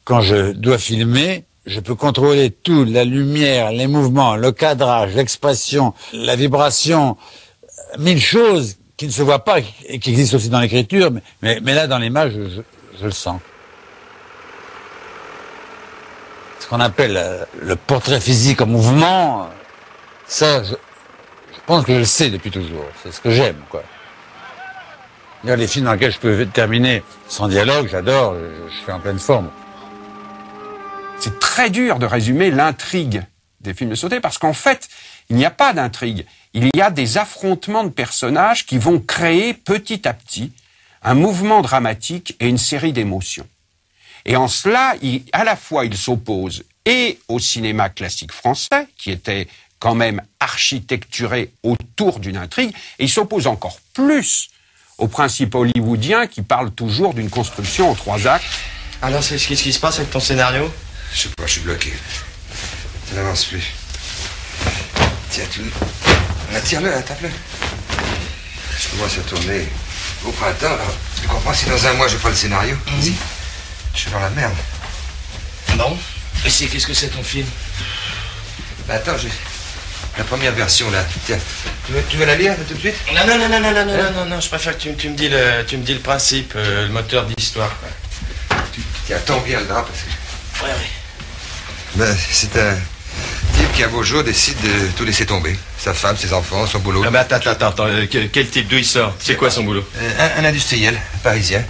Quand je dois filmer, je peux contrôler tout, la lumière, les mouvements, le cadrage, l'expression, la vibration, 1000 choses qui ne se voient pas et qui existent aussi dans l'écriture, mais là, dans l'image, je le sens. Ce qu'on appelle le portrait physique en mouvement, ça, je pense que je le sais depuis toujours. C'est ce que j'aime, quoi. Il y a les films dans lesquels je peux terminer sans dialogue, j'adore, je suis en pleine forme. C'est très dur de résumer l'intrigue des films de Sautet parce qu'en fait, il n'y a pas d'intrigue. Il y a des affrontements de personnages qui vont créer petit à petit un mouvement dramatique et une série d'émotions. Et en cela, à la fois, il s'oppose et au cinéma classique français, qui était quand même architecturé autour d'une intrigue, et il s'oppose encore plus au principe hollywoodien qui parle toujours d'une construction en 3 actes. Alors, qu'est-ce qui se passe avec ton scénario ? Je sais pas, je suis bloqué. Ça n'avance plus. Tiens, tire-le, tape-le. Je commence à tourner au printemps, alors tu comprends, si dans un mois j'ai pas le scénario, vas-y, je suis dans la merde. Bon, et qu'est-ce que c'est ton film? Bah attends, j'ai la première version là. Tiens, tu veux la lire tout de suite? Non, je préfère que tu me dis le principe, le moteur de l'histoire. Tiens, tends bien le drap parce que... Ouais. Ben, c'est un type qui un beau jour décide de tout laisser tomber. Sa femme, ses enfants, son boulot. Ah bah attends, quel type, d'où il sort? C'est quoi son boulot? Un industriel, parisien.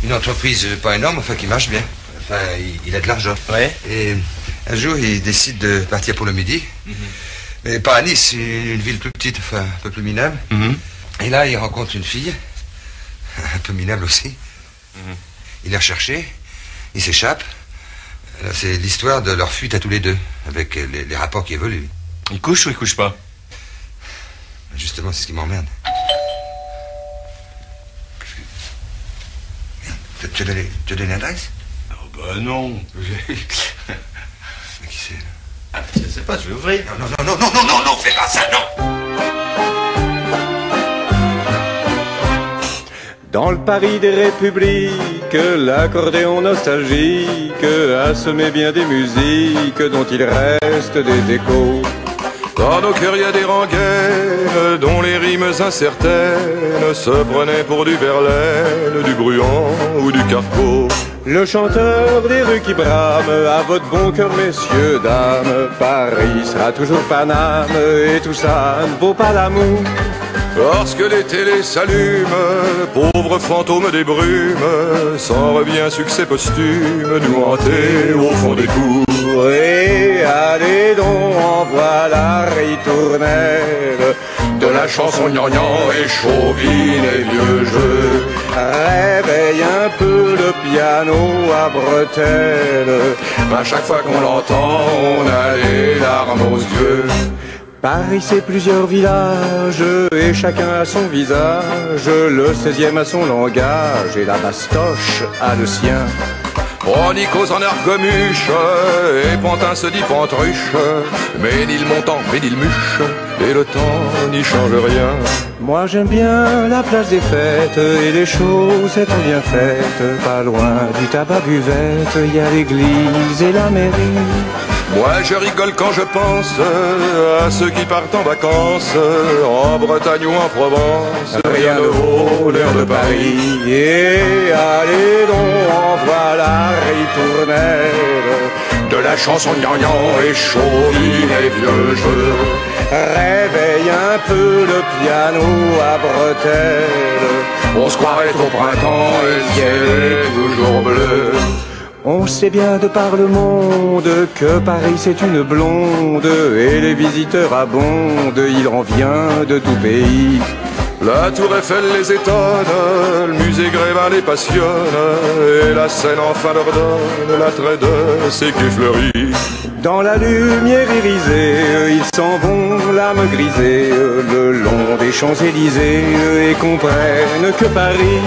Une entreprise pas énorme, enfin qui marche bien. Enfin, il a de l'argent. Ouais. Et un jour, il décide de partir pour le Midi. Mais pas à Nice, une ville plus petite, enfin un peu plus minable. Et là, il rencontre une fille, un peu minable aussi. Il est recherché, il s'échappe. C'est l'histoire de leur fuite à tous les deux, avec les rapports qui évoluent. Il couche ou il couche pas? Justement, c'est ce qui m'emmerde. Merde, tu as donné l'adresse? Oh bah non. Mais qui c'est, là? Ah, je sais pas, je vais ouvrir. Non, fais pas ça, non! Dans le Paris des républiques, l'accordéon nostalgique a semé bien des musiques dont il reste des échos. Dans nos cœurs, il y a des rengaines dont les rimes incertaines se prenaient pour du Verlaine, du Bruant ou du Carpeau. Le chanteur des rues qui brame, à votre bon cœur, messieurs, dames, Paris sera toujours Paname, et tout ça ne vaut pas l'amour. Lorsque les télés s'allument, pauvre fantôme des brumes, s'en revient succès posthume, nous hanter au fond des cours. Et allez donc, en voilà ritournelle, de la la chanson gnangnan et chauvine et vieux jeu. Réveille un peu le piano à bretelles, à chaque fois qu'on l'entend, on a les larmes aux yeux. Paris c'est plusieurs villages et chacun a son visage, le 16e a son langage et la bastoche a le sien. Nikos en argomuche, et Pantin se dit Pantruche, Ménil montant, Ménil muche, et le temps n'y change rien. Moi j'aime bien la place des fêtes, et les choses sont bien faites. Pas loin du tabac buvette, il y a l'église et la mairie. Moi je rigole quand je pense à ceux qui partent en vacances, en Bretagne ou en Provence. Rien ne vaut l'heure de Paris, et allez donc en voilà ritournelle de la chanson gnangnan et chauvine et vieux jeu. Réveille un peu le piano à bretelles, on se croirait au printemps et le ciel est toujours bleu. On sait bien de par le monde que Paris c'est une blonde, et les visiteurs abondent, il en vient de tout pays. La tour Eiffel les étonne, le musée Grévin les passionne, et la Seine enfin leur donne l'attrait de ses quais fleuris. Dans la lumière irisée, ils s'en vont l'âme grisée, le long des Champs-Élysées, et comprennent que Paris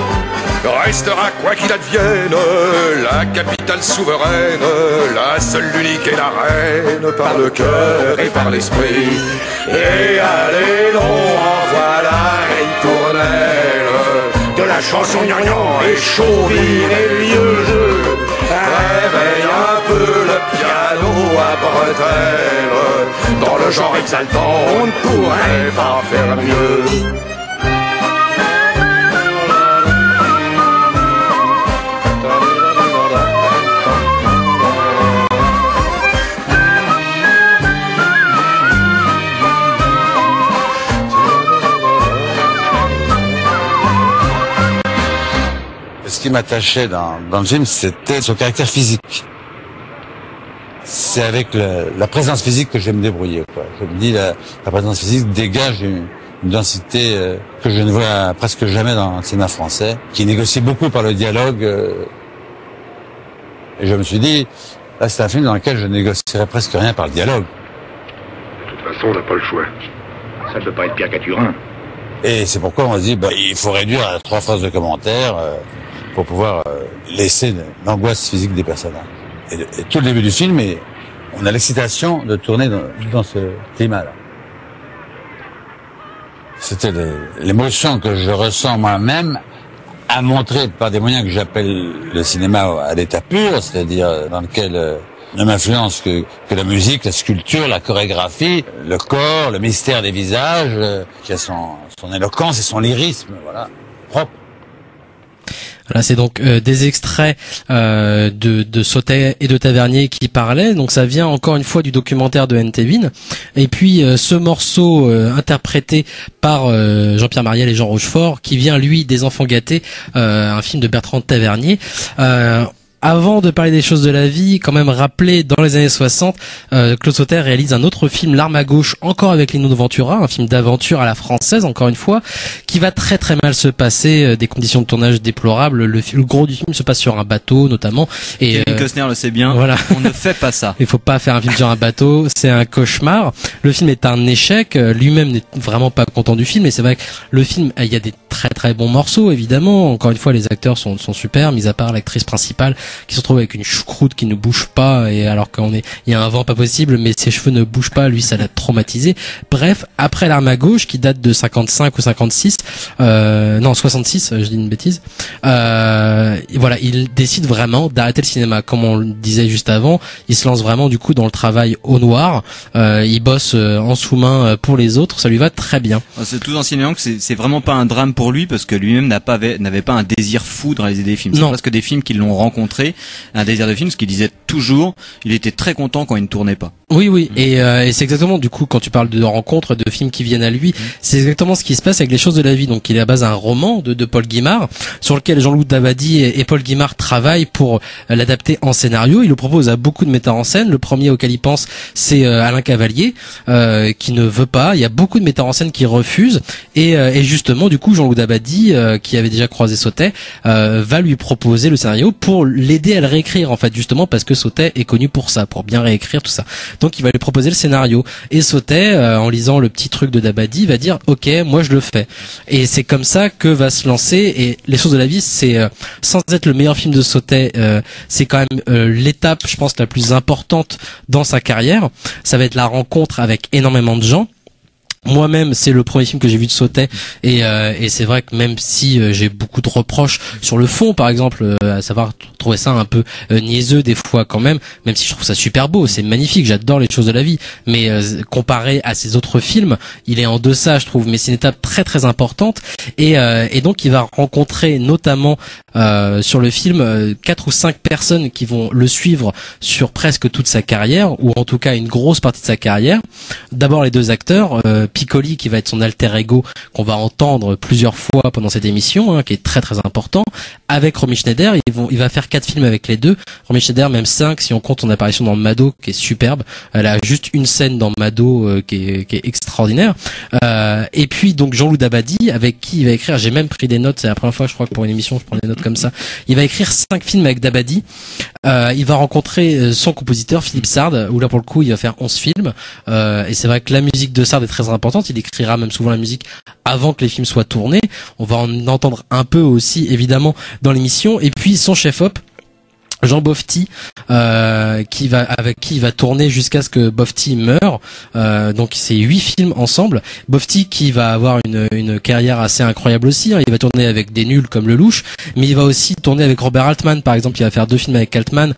restera quoi qu'il advienne, la capitale souveraine, la seule, l'unique et la reine, par le cœur et par l'esprit. Et allez donc en voilà ritournelle de la chanson gnangnan et chauvine et vieux jeu. Réveille un peu le piano à bretelles, dans le genre exaltant on ne pourrait pas faire mieux. Ce qui m'attachait dans le film, c'était son caractère physique. C'est avec la présence physique que je vais me débrouiller, quoi. Je me dis, la présence physique dégage une densité que je ne vois presque jamais dans le cinéma français, qui négocie beaucoup par le dialogue. Et je me suis dit, là, c'est un film dans lequel je négocierai presque rien par le dialogue. De toute façon, on n'a pas le choix. Ça ne peut pas être Pierre Caturin. Et c'est pourquoi on se dit, il faut réduire à 3 phrases de commentaires pour pouvoir laisser l'angoisse physique des personnages. Et tout le début du film, on a l'excitation de tourner dans ce climat-là. C'était l'émotion que je ressens moi-même à montrer par des moyens que j'appelle le cinéma à l'état pur, c'est-à-dire dans lequel ne m'influence que la musique, la sculpture, la chorégraphie, le corps, le mystère des visages, qui a son éloquence et son lyrisme, voilà, propre. Là, c'est donc des extraits de Sautet et de Tavernier qui parlaient. Donc ça vient encore une fois du documentaire de NTV. Et puis ce morceau interprété par Jean-Pierre Mariel et Jean Rochefort, qui vient lui des Enfants gâtés, un film de Bertrand Tavernier. Avant de parler des choses de la vie, quand même rappeler, dans les années 60, Claude Sauter réalise un autre film, L'Arme à gauche, encore avec Lino Ventura, un film d'aventure à la française, encore une fois, qui va très très mal se passer, des conditions de tournage déplorables. Le gros du film se passe sur un bateau, notamment. Et Kevin Costner le sait bien. Voilà. On ne fait pas ça. Il faut pas faire un film sur un bateau, c'est un cauchemar. Le film est un échec. Lui-même n'est vraiment pas content du film, et c'est vrai que le film, il y a des très très bons morceaux, évidemment. Encore une fois, les acteurs sont super, mis à part l'actrice principale, qui se retrouve avec une choucroute qui ne bouge pas, et alors il y a un vent pas possible, mais ses cheveux ne bougent pas, lui ça l'a traumatisé. Bref, après L'Arme à gauche, qui date de 55 ou 56, non 66, je dis une bêtise, voilà, il décide vraiment d'arrêter le cinéma, comme on le disait juste avant. Il se lance vraiment du coup dans le travail au noir, il bosse en sous-main pour les autres, ça lui va très bien. C'est tout en signalant que c'est vraiment pas un drame pour lui, parce que lui-même n'avait pas un désir fou de réaliser des films. C'est presque des films qui l'ont rencontré, un désir de film, ce qu'il disait toujours, il était très content quand il ne tournait pas. Oui, oui, et c'est exactement, du coup, quand tu parles de rencontres, de films qui viennent à lui, c'est exactement ce qui se passe avec Les choses de la vie. Donc, il est à base un roman de Paul Guimard, sur lequel Jean-Loup Dabadi et Paul Guimard travaillent pour l'adapter en scénario. Il le propose à beaucoup de metteurs en scène. Le premier auquel il pense, c'est Alain Cavalier, qui ne veut pas. Il y a beaucoup de metteurs en scène qui refusent. Et justement, du coup, Jean-Loup Dabadi, qui avait déjà croisé Sautet, va lui proposer le scénario pour l'aider à le réécrire, en fait, justement, parce que Sautet est connu pour ça, pour bien réécrire tout ça. Donc il va lui proposer le scénario et Sautet, en lisant le petit truc de Dabadi, va dire ok, moi je le fais. Et c'est comme ça que va se lancer. Et Les choses de la vie, c'est sans être le meilleur film de Sautet, c'est quand même l'étape, je pense, la plus importante dans sa carrière. Ça va être la rencontre avec énormément de gens. Moi-même, c'est le premier film que j'ai vu de Sautet et c'est vrai que même si j'ai beaucoup de reproches sur le fond, par exemple, à savoir trouver ça un peu niaiseux des fois quand même si je trouve ça super beau, c'est magnifique, j'adore Les choses de la vie, mais comparé à ses autres films, il est en deçà, je trouve, mais c'est une étape très très importante et donc il va rencontrer notamment sur le film 4 ou 5 personnes qui vont le suivre sur presque toute sa carrière, ou en tout cas une grosse partie de sa carrière. D'abord les deux acteurs, Piccoli qui va être son alter ego qu'on va entendre plusieurs fois pendant cette émission, qui est très très important, avec Romy Schneider. Il va faire 4 films avec les deux. Romy Schneider, même 5 si on compte son apparition dans Mado, qui est superbe. Elle a juste une scène dans Mado qui est extraordinaire. Et puis donc Jean-Loup Dabadi, avec qui il va écrire, j'ai même pris des notes, c'est la première fois je crois que pour une émission je prends des notes comme ça. Il va écrire 5 films avec Dabadi. Il va rencontrer son compositeur Philippe Sard, où là pour le coup il va faire 11 films. Et c'est vrai que la musique de Sard est très importante. Il écrira même souvent la musique avant que les films soient tournés. On va en entendre un peu aussi évidemment dans l'émission. Et puis son chef-op, Jean Bofti, avec qui il va tourner jusqu'à ce que Bofti meure. Donc c'est 8 films ensemble. Bofti qui va avoir une carrière assez incroyable aussi. Il va tourner avec des nuls comme Lelouch, mais il va aussi tourner avec Robert Altman, par exemple. Il va faire 2 films avec Altman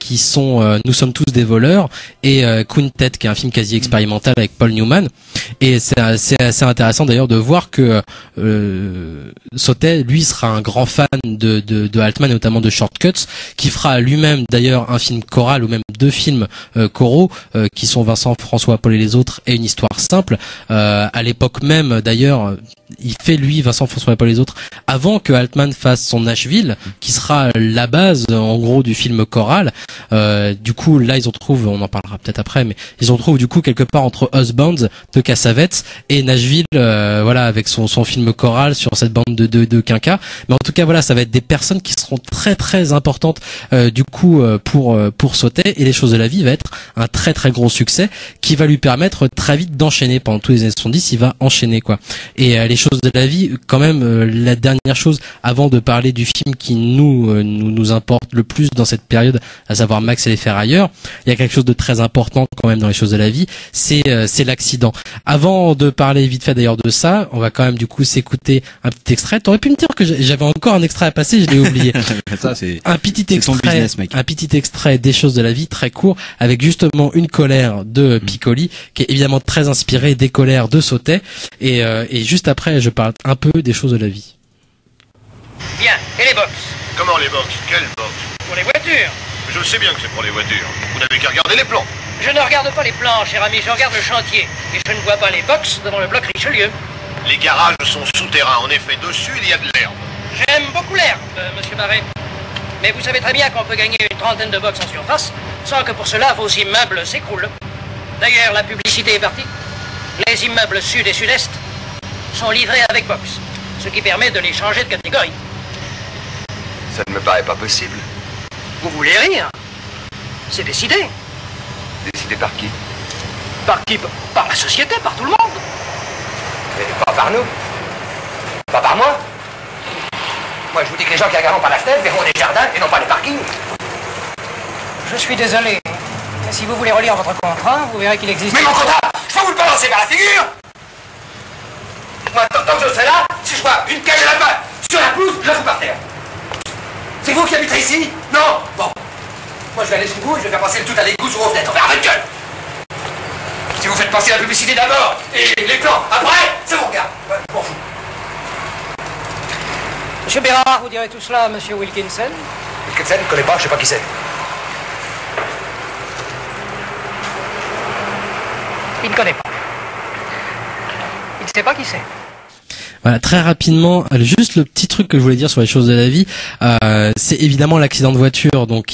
qui sont Nous sommes tous des voleurs et Quintet, qui est un film quasi expérimental avec Paul Newman. Et c'est assez intéressant d'ailleurs de voir que Sautet, lui, sera un grand fan de Altman, notamment de Shortcuts, qui fera lui-même d'ailleurs un film choral ou même 2 films choraux qui sont Vincent, François, Paul et les autres et Une histoire simple. À l'époque même d'ailleurs, il fait lui Vincent, François, Paul et les autres avant que Altman fasse son Nashville, qui sera la base en gros du film choral. Du coup là ils en trouvent, on en parlera peut-être après, mais ils en trouvent du coup quelque part entre Husbands de Cassavetes et Nashville, voilà, avec son film choral sur cette bande de quinquas. Mais en tout cas voilà, ça va être des personnes qui seront très très importantes du coup pour Sautet, et Les choses de la vie va être un très très gros succès qui va lui permettre très vite d'enchaîner pendant tous les années 70. Il va enchaîner quoi. Et Les choses de la vie, quand même, la dernière chose avant de parler du film qui nous importe le plus dans cette période, à savoir Max et les ferrailleurs, il y a quelque chose de très important quand même dans Les choses de la vie, c'est l'accident. Avant de parler vite fait d'ailleurs de ça, on va quand même du coup s'écouter un petit extrait. T'aurais pu me dire que j'avais encore un extrait à passer, je l'ai oublié. Ça, c'est un petit extrait, business, mec. un petit extrait des choses de la vie très court, avec justement Une colère de Piccoli, qui est évidemment très inspiré des colères de Sautet. Et juste après, je parle un peu des choses de la vie. Bien, et les box? Comment les box? Quelles box? Pour les voitures. Je sais bien que c'est pour les voitures. Vous n'avez qu'à regarder les plans. Je ne regarde pas les plans, cher ami, je regarde le chantier. Et je ne vois pas les box devant le bloc Richelieu. Les garages sont souterrains. En effet, dessus, il y a de l'herbe. J'aime beaucoup l'herbe, monsieur Marais. Mais vous savez très bien qu'on peut gagner une trentaine de box en surface sans que pour cela vos immeubles s'écroulent. D'ailleurs, la publicité est partie. Les immeubles sud et sud-est sont livrés avec box, ce qui permet de les changer de catégorie. Ça ne me paraît pas possible. Vous voulez rire? C'est décidé. Décidé par qui? Par qui? Par la société, par tout le monde. Mais pas par nous. Pas par moi. Moi, je vous dis que les gens qui regarderont par la fenêtre verront des jardins et non pas des parkings. Je suis désolé. Mais si vous voulez relire votre contrat, vous verrez qu'il existe... Mais mon contrat, je peux vous le balancer vers la figure. Moi, tant que je serai là, si je vois une cage de lapin sur la pelouse, je la fous par terre. C'est vous qui habitez ici? Non? Bon. Moi, je vais aller chez vous et je vais faire passer le tout à l'égout sur vos fenêtres. On verra votre gueule. Si vous faites passer la publicité d'abord et les plans après, c'est mon gars. Ouais, je m'en fous. Monsieur Bérard, vous direz tout cela à monsieur Wilkinson? Wilkinson, je ne connais pas, je ne sais pas qui c'est. Il ne connaît pas. Il ne sait pas qui c'est. Voilà, très rapidement, juste le petit truc que je voulais dire sur les choses de la vie, c'est évidemment l'accident de voiture, donc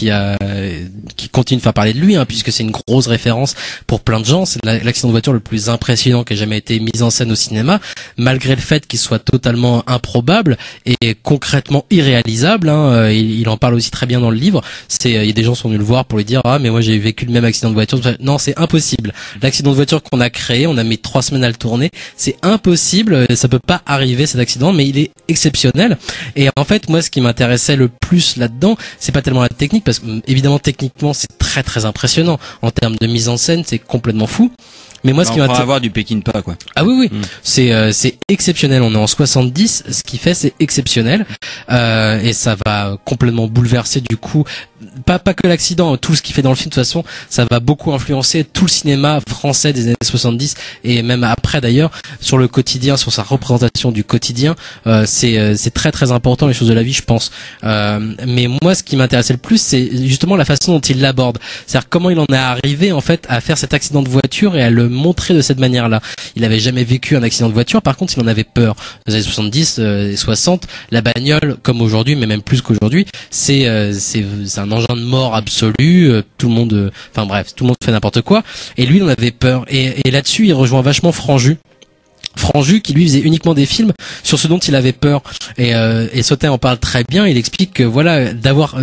qui continue de faire parler de lui, puisque c'est une grosse référence pour plein de gens. C'est l'accident de voiture le plus impressionnant qui ait jamais été mis en scène au cinéma, malgré le fait qu'il soit totalement improbable et concrètement irréalisable. Il en parle aussi très bien dans le livre. Il y a des gens qui sont venus le voir pour lui dire mais moi j'ai vécu le même accident de voiture. Non, c'est impossible. L'accident de voiture qu'on a créé, on a mis 3 semaines à le tourner, c'est impossible. Ça peut pas arriver cet accident, mais il est exceptionnel. Et en fait, moi, ce qui m'intéressait le plus là-dedans, c'est pas tellement la technique, parce que évidemment techniquement c'est très très impressionnant en termes de mise en scène, c'est complètement fou. Mais moi, ce qui m'intéresse, avoir du Peckinpah, quoi. Ah oui, c'est exceptionnel. On est en 70, ce qui fait c'est exceptionnel, et ça va complètement bouleverser du coup. Pas que l'accident, tout ce qu'il fait dans le film, de toute façon, ça va beaucoup influencer tout le cinéma français des années 70 et même après d'ailleurs, sur le quotidien, sur sa représentation du quotidien. C'est très très important les choses de la vie, je pense. Mais moi, ce qui m'intéressait le plus, c'est justement la façon dont il l'aborde. C'est-à-dire comment il en est arrivé en fait à faire cet accident de voiture et à le montrer de cette manière-là. Il avait jamais vécu un accident de voiture, par contre, il en avait peur. Dans les années 70 et 60, la bagnole, comme aujourd'hui, mais même plus qu'aujourd'hui, c'est un engin de mort absolu, tout le monde, enfin bref, tout le monde fait n'importe quoi, et lui il en avait peur, et là-dessus il rejoint vachement Franju qui lui faisait uniquement des films sur ce dont il avait peur, et Sautet en parle très bien. Il explique que voilà, d'avoir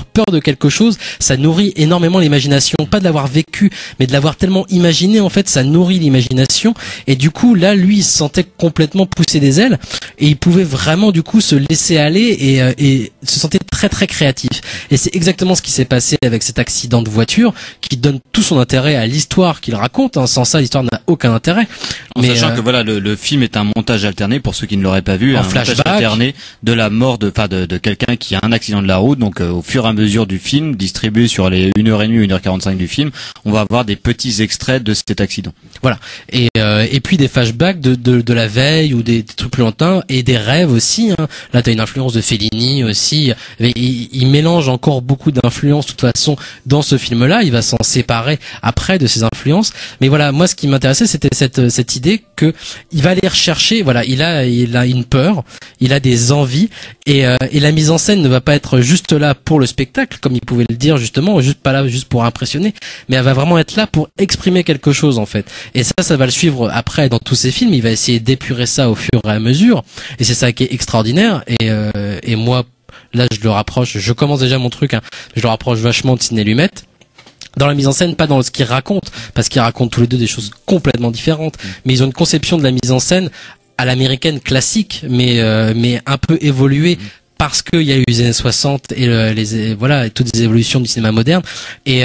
peur de quelque chose, ça nourrit énormément l'imagination, pas de l'avoir vécu, mais de l'avoir tellement imaginé, en fait ça nourrit l'imagination, et du coup là lui il se sentait complètement pousser des ailes, et il pouvait vraiment du coup se laisser aller et se sentait très très créatif. Et c'est exactement ce qui s'est passé avec cet accident de voiture qui donne tout son intérêt à l'histoire qu'il raconte. Sans ça l'histoire n'a aucun intérêt. En sachant que voilà, le film est un montage alterné, pour ceux qui ne l'auraient pas vu, un montage alterné de la mort de quelqu'un qui a un accident de la route. Donc au fur et à mesure du film, distribué sur les 1h30 ou 1h45 du film, on va avoir des petits extraits de cet accident. Voilà. Et puis des flashbacks de la veille ou des trucs plus lointains, et des rêves aussi. Là t'as une influence de Fellini aussi. Il mélange encore beaucoup d'influences de toute façon dans ce film-là. Il va s'en séparer après de ses influences. Mais voilà, moi ce qui m'intéressait, c'était cette idée que il va aller rechercher. Voilà, il a une peur, il a des envies, et la mise en scène ne va pas être juste là pour le spectacle, comme il pouvait le dire justement, pas là juste pour impressionner, mais elle va vraiment être là pour exprimer quelque chose en fait. Et ça va le suivre après dans tous ses films. Il va essayer d'épurer ça au fur et à mesure, et c'est ça qui est extraordinaire. Et moi, là, je commence déjà mon truc, je le rapproche vachement de Sidney Lumet. Dans la mise en scène, pas dans ce qu'ils racontent, parce qu'ils racontent tous les deux des choses complètement différentes, mais ils ont une conception de la mise en scène à l'américaine classique, mais un peu évoluée, parce qu'il y a eu les années 60 et voilà, toutes les évolutions du cinéma moderne, et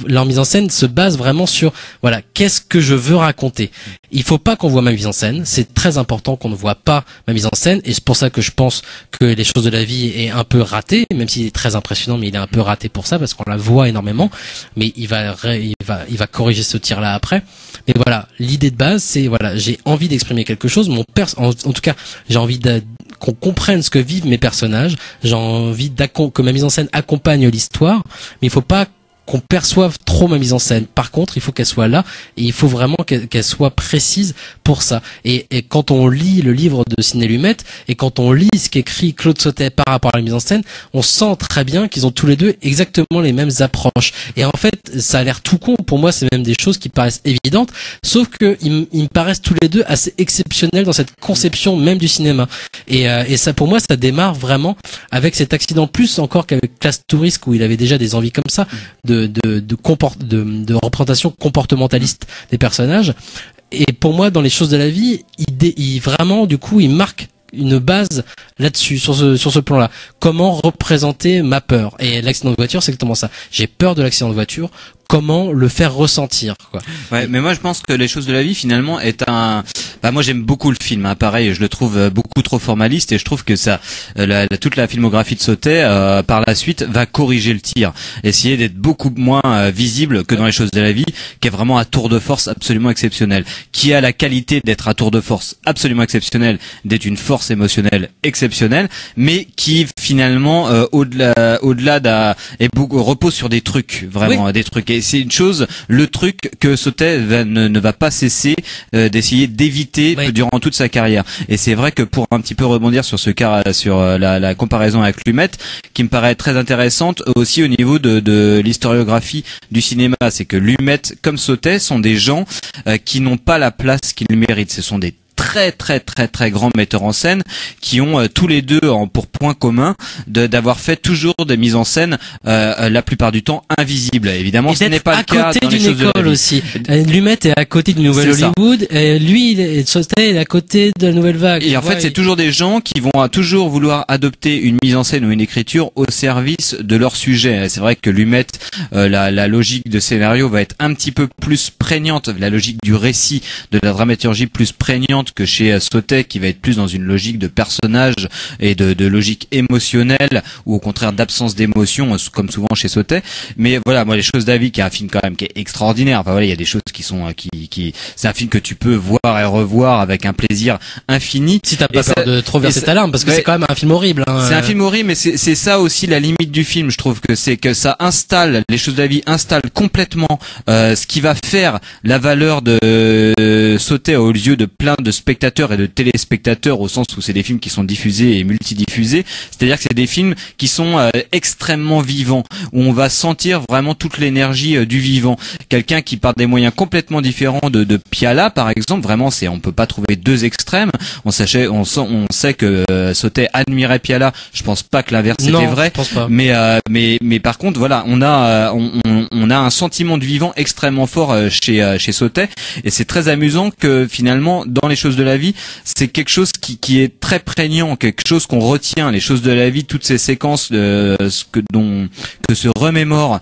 leur mise en scène se base vraiment sur voilà, qu'est-ce que je veux raconter. Il faut pas qu'on voit ma mise en scène, c'est très important qu'on ne voit pas ma mise en scène, et c'est pour ça que je pense que Les choses de la vie est un peu raté, même s'il est très impressionnant, mais il est un peu raté pour ça, parce qu'on la voit énormément, mais il va corriger ce tir-là après. Mais voilà, l'idée de base, c'est voilà, j'ai envie d'exprimer quelque chose, en tout cas, j'ai envie qu'on comprenne ce que vivent mes personnages, j'ai envie que ma mise en scène accompagne l'histoire, mais il faut pas qu'on perçoive trop ma mise en scène. Par contre, il faut qu'elle soit là, et il faut vraiment qu'elle soit précise pour ça. Et quand on lit le livre de Sidney Lumet, et quand on lit ce qu'écrit Claude Sautet par rapport à la mise en scène, on sent très bien qu'ils ont tous les deux exactement les mêmes approches. Et en fait, ça a l'air tout con. Pour moi, c'est même des choses qui paraissent évidentes, sauf que ils me paraissent tous les deux assez exceptionnels dans cette conception même du cinéma. Et ça, pour moi, ça démarre vraiment avec cet accident, plus encore qu'avec Classe Touriste, où il avait déjà des envies comme ça, de représentation comportementaliste des personnages. Et pour moi, dans Les choses de la vie, il vraiment, du coup, il marque une base là-dessus, sur ce plan-là. Comment représenter ma peur? Et l'accident de voiture, c'est exactement ça. J'ai peur de l'accident de voiture. Comment le faire ressentir, quoi. Ouais, mais moi je pense que Les choses de la vie finalement est moi j'aime beaucoup le film, pareil, je le trouve beaucoup trop formaliste, et je trouve que ça toute la filmographie de Sautet par la suite va corriger le tir, essayer d'être beaucoup moins visible que dans Les choses de la vie, qui est vraiment un tour de force absolument exceptionnel, qui a la qualité d'être un tour de force absolument exceptionnel, d'être une force émotionnelle exceptionnelle, mais qui finalement au-delà repose sur des trucs, vraiment, oui. Des trucs. Et c'est une chose, le truc que Sautet ne va pas cesser d'essayer d'éviter durant toute sa carrière. Et c'est vrai que pour un petit peu rebondir sur la comparaison avec Lumet, qui me paraît très intéressante aussi au niveau de l'historiographie du cinéma, c'est que Lumet comme Sautet sont des gens qui n'ont pas la place qu'ils méritent. Ce sont des très grands metteurs en scène qui ont tous les deux pour point commun d'avoir fait toujours des mises en scène la plupart du temps invisibles. Évidemment, ce n'est pas le cas dans les choses de la vie. Aussi. Lumet est à côté du Nouvel Hollywood et lui, Sautet est à côté de la Nouvelle Vague. Et en fait, c'est toujours des gens qui vont toujours vouloir adopter une mise en scène ou une écriture au service de leur sujet. C'est vrai que Lumet, la logique de scénario va être un petit peu plus prégnante, la logique du récit, de la dramaturgie plus prégnante que chez Sautet, qui va être plus dans une logique de personnage et de logique émotionnelle, ou au contraire d'absence d'émotion, comme souvent chez Sautet. Mais voilà, moi, Les Choses de la vie, qui est un film quand même qui est extraordinaire. Enfin voilà, il y a des choses qui sont c'est un film que tu peux voir et revoir avec un plaisir infini. Si t'as pas peur de trop verser ta larme, parce que c'est quand même un film horrible. Hein. C'est un film horrible, mais c'est ça aussi la limite du film. Je trouve que c'est que ça installe, Les Choses de la vie installe complètement ce qui va faire la valeur de Sautet aux yeux de plein de spectateurs et de téléspectateurs, au sens où c'est des films qui sont diffusés et multidiffusés. C'est-à-dire que c'est des films qui sont extrêmement vivants, où on va sentir vraiment toute l'énergie du vivant. Quelqu'un qui part des moyens complètement différents de Piala, par exemple, vraiment, on peut pas trouver deux extrêmes. On sait que Sautet admirait Piala. Je pense pas que l'inverse était vrai. Je pense pas. Mais par contre, voilà, on a un sentiment de vivant extrêmement fort chez Sautet, et c'est très amusant que finalement, dans Les Choses de la vie, c'est quelque chose qui est très prégnant, quelque chose qu'on retient. Les Choses de la vie, toutes ces séquences que se remémore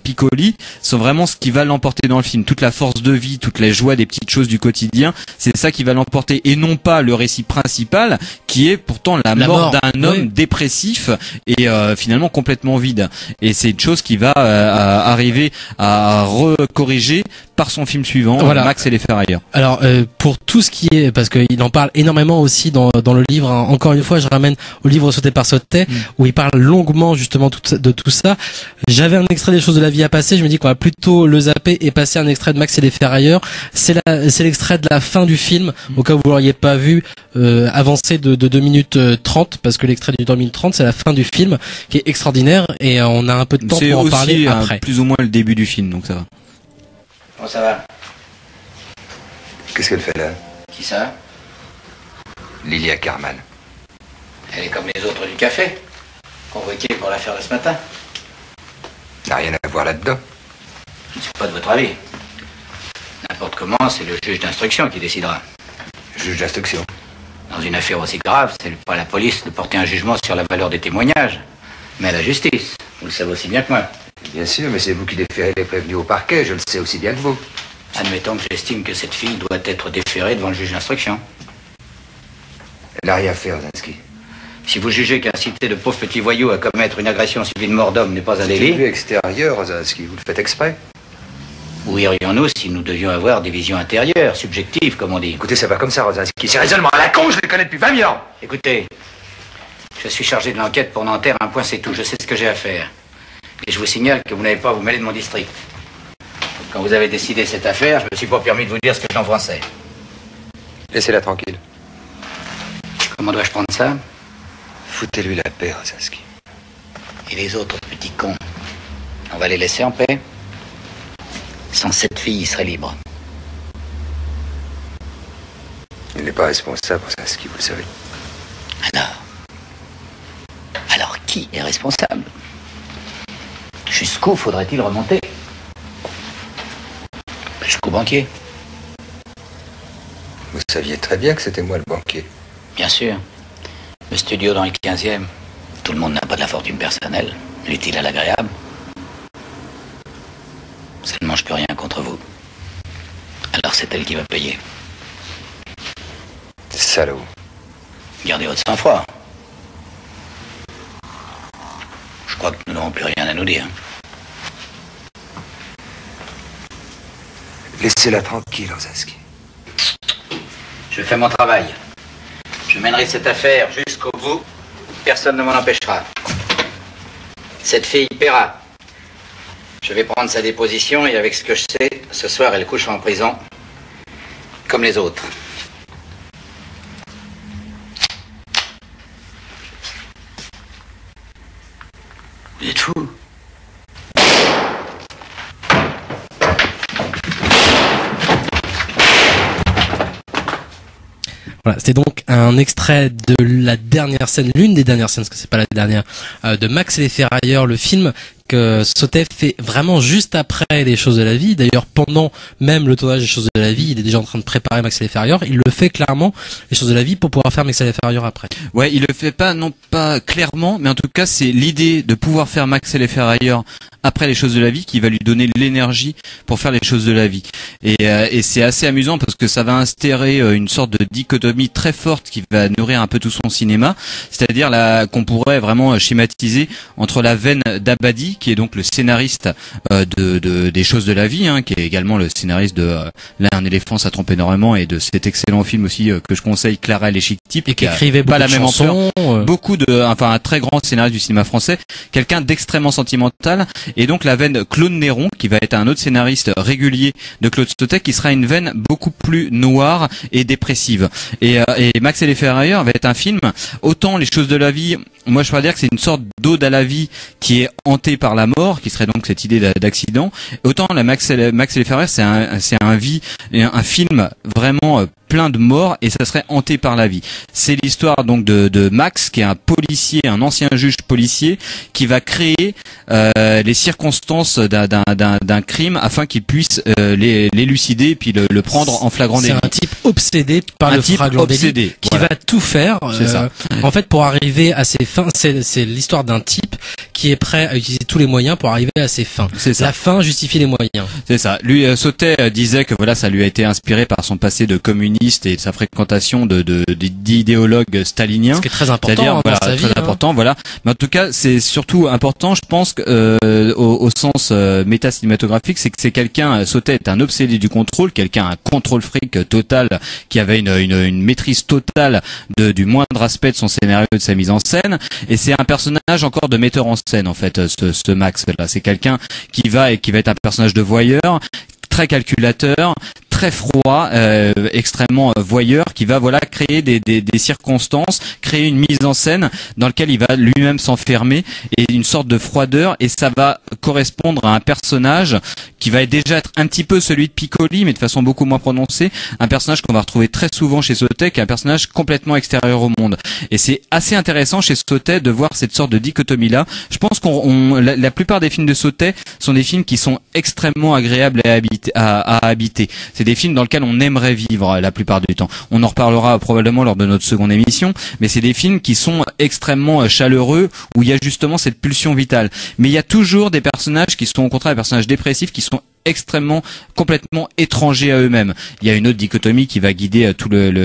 Piccoli sont vraiment ce qui va l'emporter dans le film. Toute la force de vie, toute la joie des petites choses du quotidien, c'est ça qui va l'emporter, et non pas le récit principal qui est pourtant la mort d'un homme dépressif et finalement complètement vide. Et c'est une chose qui va arriver à recorriger par son film suivant, voilà. Max et les ferrailleurs. Alors pour tout ce qui est, parce qu'il en parle énormément aussi dans le livre, hein. Encore une fois je ramène au livre Sauté par Sautet, où il parle longuement justement de tout ça. J'avais un extrait des Choses de la vie à passer, je me dis qu'on va plutôt le zapper et passer un extrait de Max et les ferrailleurs. C'est l'extrait de la fin du film, au cas où vous l'auriez pas vu, avancé de 2 minutes 30, parce que l'extrait du 2 minutes 30 c'est la fin du film, qui est extraordinaire, et on a un peu de temps pour en parler après. C'est plus ou moins le début du film, donc ça va. Comment ça va? Qu'est-ce qu'elle fait là? Qui ça? Lilia Carman. Elle est comme les autres du café, convoquée pour l'affaire de ce matin. N'a rien à voir là-dedans. Je ne suis pas de votre avis. N'importe comment, c'est le juge d'instruction qui décidera. Juge d'instruction? Dans une affaire aussi grave, c'est pas à la police de porter un jugement sur la valeur des témoignages, mais à la justice. Vous le savez aussi bien que moi. Bien sûr, mais c'est vous qui déférez les prévenus au parquet, je le sais aussi bien que vous. Admettons que j'estime que cette fille doit être déférée devant le juge d'instruction. Elle n'a rien fait, Ozinski. Si vous jugez qu'inciter de pauvres petits voyous à commettre une agression suivie de mort d'homme n'est pas un délit... C'est une vue extérieure, Ozinski, vous le faites exprès. Où irions-nous si nous devions avoir des visions intérieures, subjectives, comme on dit? Écoutez, c'est pas comme ça, Ozinski. C'est raisonnement à la con, je les connais depuis 20 000 ans. Écoutez, je suis chargé de l'enquête pour Nanterre, un point c'est tout, je sais ce que j'ai à faire. Et je vous signale que vous n'avez pas à vous mêler de mon district. Quand vous avez décidé cette affaire, je me suis pas permis de vous dire ce que j'en pensais. Laissez-la tranquille. Comment dois-je prendre ça? Foutez-lui la paix, Ozinski. Et les autres petits cons, on va les laisser en paix? Sans cette fille, il serait libre. Il n'est pas responsable, Ozinski, vous le savez. Alors qui est responsable? Jusqu'où faudrait-il remonter? Jusqu'au banquier. Vous saviez très bien que c'était moi le banquier. Bien sûr. Le studio dans le 15e. Tout le monde n'a pas de la fortune personnelle. L'utile à l'agréable. Ça ne mange plus rien contre vous. Alors c'est elle qui va payer. Salaud. Gardez votre sang-froid. Je crois que nous n'aurons plus rien à nous dire. Laissez-la tranquille, Ozinski. Je fais mon travail. Je mènerai cette affaire jusqu'au bout. Personne ne m'en empêchera. Cette fille paiera. Je vais prendre sa déposition et avec ce que je sais, ce soir elle couche en prison, comme les autres. Vous êtes fou. Voilà, c'était donc un extrait de la dernière scène, l'une des dernières scènes, parce que c'est pas la dernière, de Max et les Ferrailleurs, le film que Sautet fait vraiment juste après Les Choses de la Vie. D'ailleurs, pendant même le tournage des Choses de la Vie, il est déjà en train de préparer Max et les Ferrailleurs. Il le fait clairement, Les Choses de la Vie, pour pouvoir faire Max et les Ferrailleurs après. Ouais, il le fait pas, non pas clairement, mais en tout cas, c'est l'idée de pouvoir faire Max et les Ferrailleurs après Les Choses de la Vie qui va lui donner l'énergie pour faire Les Choses de la Vie. Et c'est assez amusant parce que ça va instaurer une sorte de dichotomie très forte qui va nourrir un peu tout son cinéma. C'est-à-dire qu'on pourrait vraiment schématiser entre la veine d'Abadi, qui est donc le scénariste des Choses de la Vie, hein, qui est également le scénariste de Là un éléphant ça trompe énormément, et de cet excellent film aussi que je conseille, Clara et les Chic Types, et qui écrivait pas la même ampleur, un très grand scénariste du cinéma français, quelqu'un d'extrêmement sentimental. Et donc la veine Claude Néron, qui va être un autre scénariste régulier de Claude Sautet, qui sera une veine beaucoup plus noire et dépressive. Et Max et les Ferrailleurs va être un film, autant Les Choses de la Vie, moi je pourrais dire que c'est une sorte d'ode à la vie qui est hantée par la mort, qui serait donc cette idée d'accident. Autant la Max et les Ferrailleurs, c'est un film vraiment plein de morts, et ça serait hanté par la vie. C'est l'histoire donc de Max, qui est un policier, un ancien juge policier, qui va créer les circonstances d'un crime afin qu'il puisse l'élucider et puis le prendre en flagrant délit. C'est un type obsédé par le flagrant délit qui va tout faire. C'est ça. En fait, pour arriver à ses fins, c'est l'histoire d'un type qui est prêt à utiliser tous les moyens pour arriver à ses fins. C'est ça. La fin justifie les moyens. C'est ça. Lui, Sautet disait que voilà, ça lui a été inspiré par son passé de communiste et de sa fréquentation d'idéologues staliniens. Ce qui est très important. C'est-à-dire, voilà, dans sa vie, très important, voilà. Mais en tout cas, c'est surtout important, je pense, au sens méta-cinématographique, c'est que c'est quelqu'un, Sautet est un obsédé du contrôle, quelqu'un, un contrôle fric total, qui avait une maîtrise totale du moindre aspect de son scénario, de sa mise en scène. Et c'est un personnage encore de metteur en scène, en fait, ce Max là. C'est quelqu'un qui va être un personnage de voyeur, très calculateur, très froid, extrêmement voyeur, qui va créer des circonstances, créer une mise en scène dans laquelle il va lui-même s'enfermer, et une sorte de froideur, et ça va correspondre à un personnage qui va déjà être un petit peu celui de Piccoli, mais de façon beaucoup moins prononcée, un personnage qu'on va retrouver très souvent chez Sautet, qui est un personnage complètement extérieur au monde. Et c'est assez intéressant chez Sautet de voir cette sorte de dichotomie-là. Je pense la plupart des films de Sautet sont des films qui sont extrêmement agréables à habiter. C'est des films dans lesquels on aimerait vivre la plupart du temps. On en reparlera probablement lors de notre seconde émission, mais c'est des films qui sont extrêmement chaleureux, où il y a justement cette pulsion vitale. Mais il y a toujours des personnages qui sont au contraire des personnages dépressifs, qui sont complètement étrangers à eux-mêmes. Il y a une autre dichotomie qui va guider tout le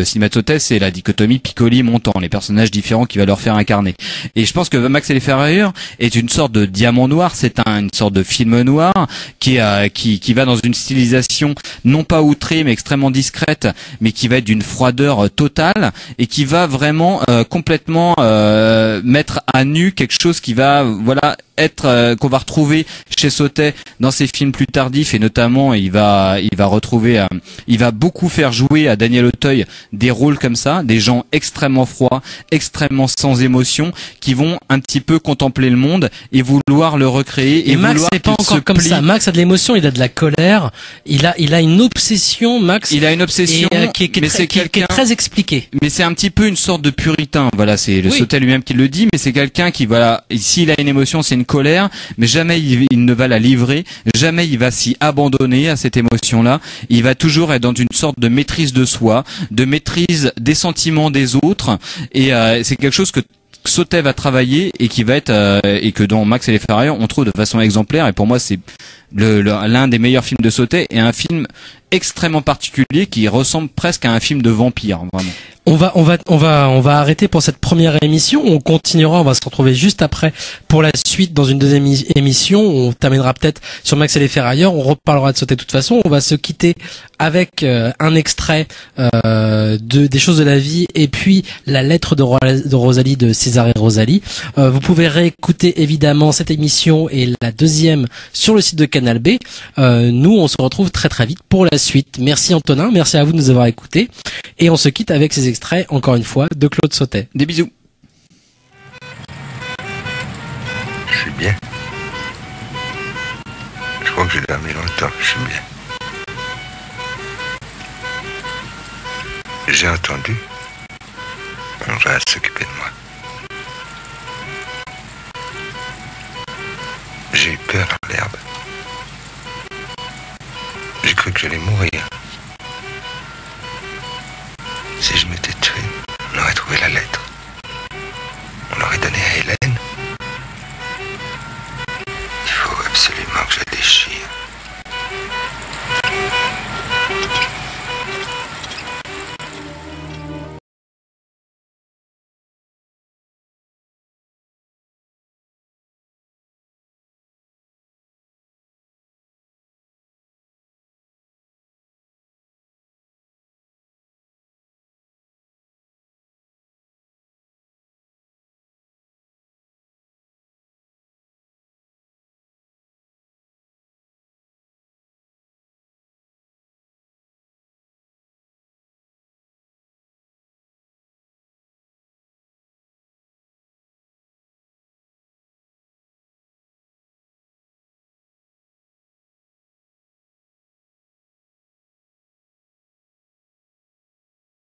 cinéma de Sautet, c'est la dichotomie Piccoli-Montand, les personnages différents qu'il va leur faire incarner. Et je pense que Max et les Ferrailleurs est une sorte de diamant noir, c'est une sorte de film noir qui va dans une stylisation non pas outrée mais extrêmement discrète, mais qui va être d'une froideur totale, et qui va vraiment complètement mettre à nu quelque chose qui va qu'on va retrouver chez Sautet dans ses films plus tardifs, et notamment il va beaucoup faire jouer à Daniel Auteuil des rôles comme ça, des gens extrêmement froids, extrêmement sans émotion, qui vont un petit peu contempler le monde et vouloir le recréer, et Max c'est pas encore comme ça. Max a de l'émotion, il a de la colère, il a une obsession, Max. Il a une obsession, qui est très expliquée. Mais c'est un petit peu une sorte de puritain, voilà, c'est le Sautet lui-même qui le dit, mais c'est quelqu'un qui, s'il a une émotion, c'est une colère, mais jamais il ne va la livrer, jamais il va s'y abandonner à cette émotion-là. Il va toujours être dans une sorte de maîtrise de soi, de maîtrise des sentiments des autres, et c'est quelque chose que Sautet va travailler, et qui va être et que dans Max et les Ferrailleurs on trouve de façon exemplaire. Et pour moi, c'est l'un des meilleurs films de Sautet, et un film extrêmement particulier qui ressemble presque à un film de vampire, vraiment. On va arrêter pour cette première émission. On continuera, on va se retrouver juste après pour la suite dans une deuxième émission. On terminera peut-être sur Max et les Ferrailleurs. On reparlera de sauter de toute façon. On va se quitter avec un extrait des choses de la vie et puis la lettre de Rosalie de César et Rosalie. Vous pouvez réécouter évidemment cette émission et la deuxième sur le site de Canal B. Nous, on se retrouve très très vite pour la suite. Merci Antonin, merci à vous de nous avoir écoutés et on se quitte avec ces extraits, encore une fois, de Claude Sautet. Des bisous. Je suis bien. Je crois que j'ai dormi longtemps, je suis bien. J'ai entendu. On va s'occuper de moi. J'ai eu peur dans l'herbe. J'ai cru que j'allais mourir.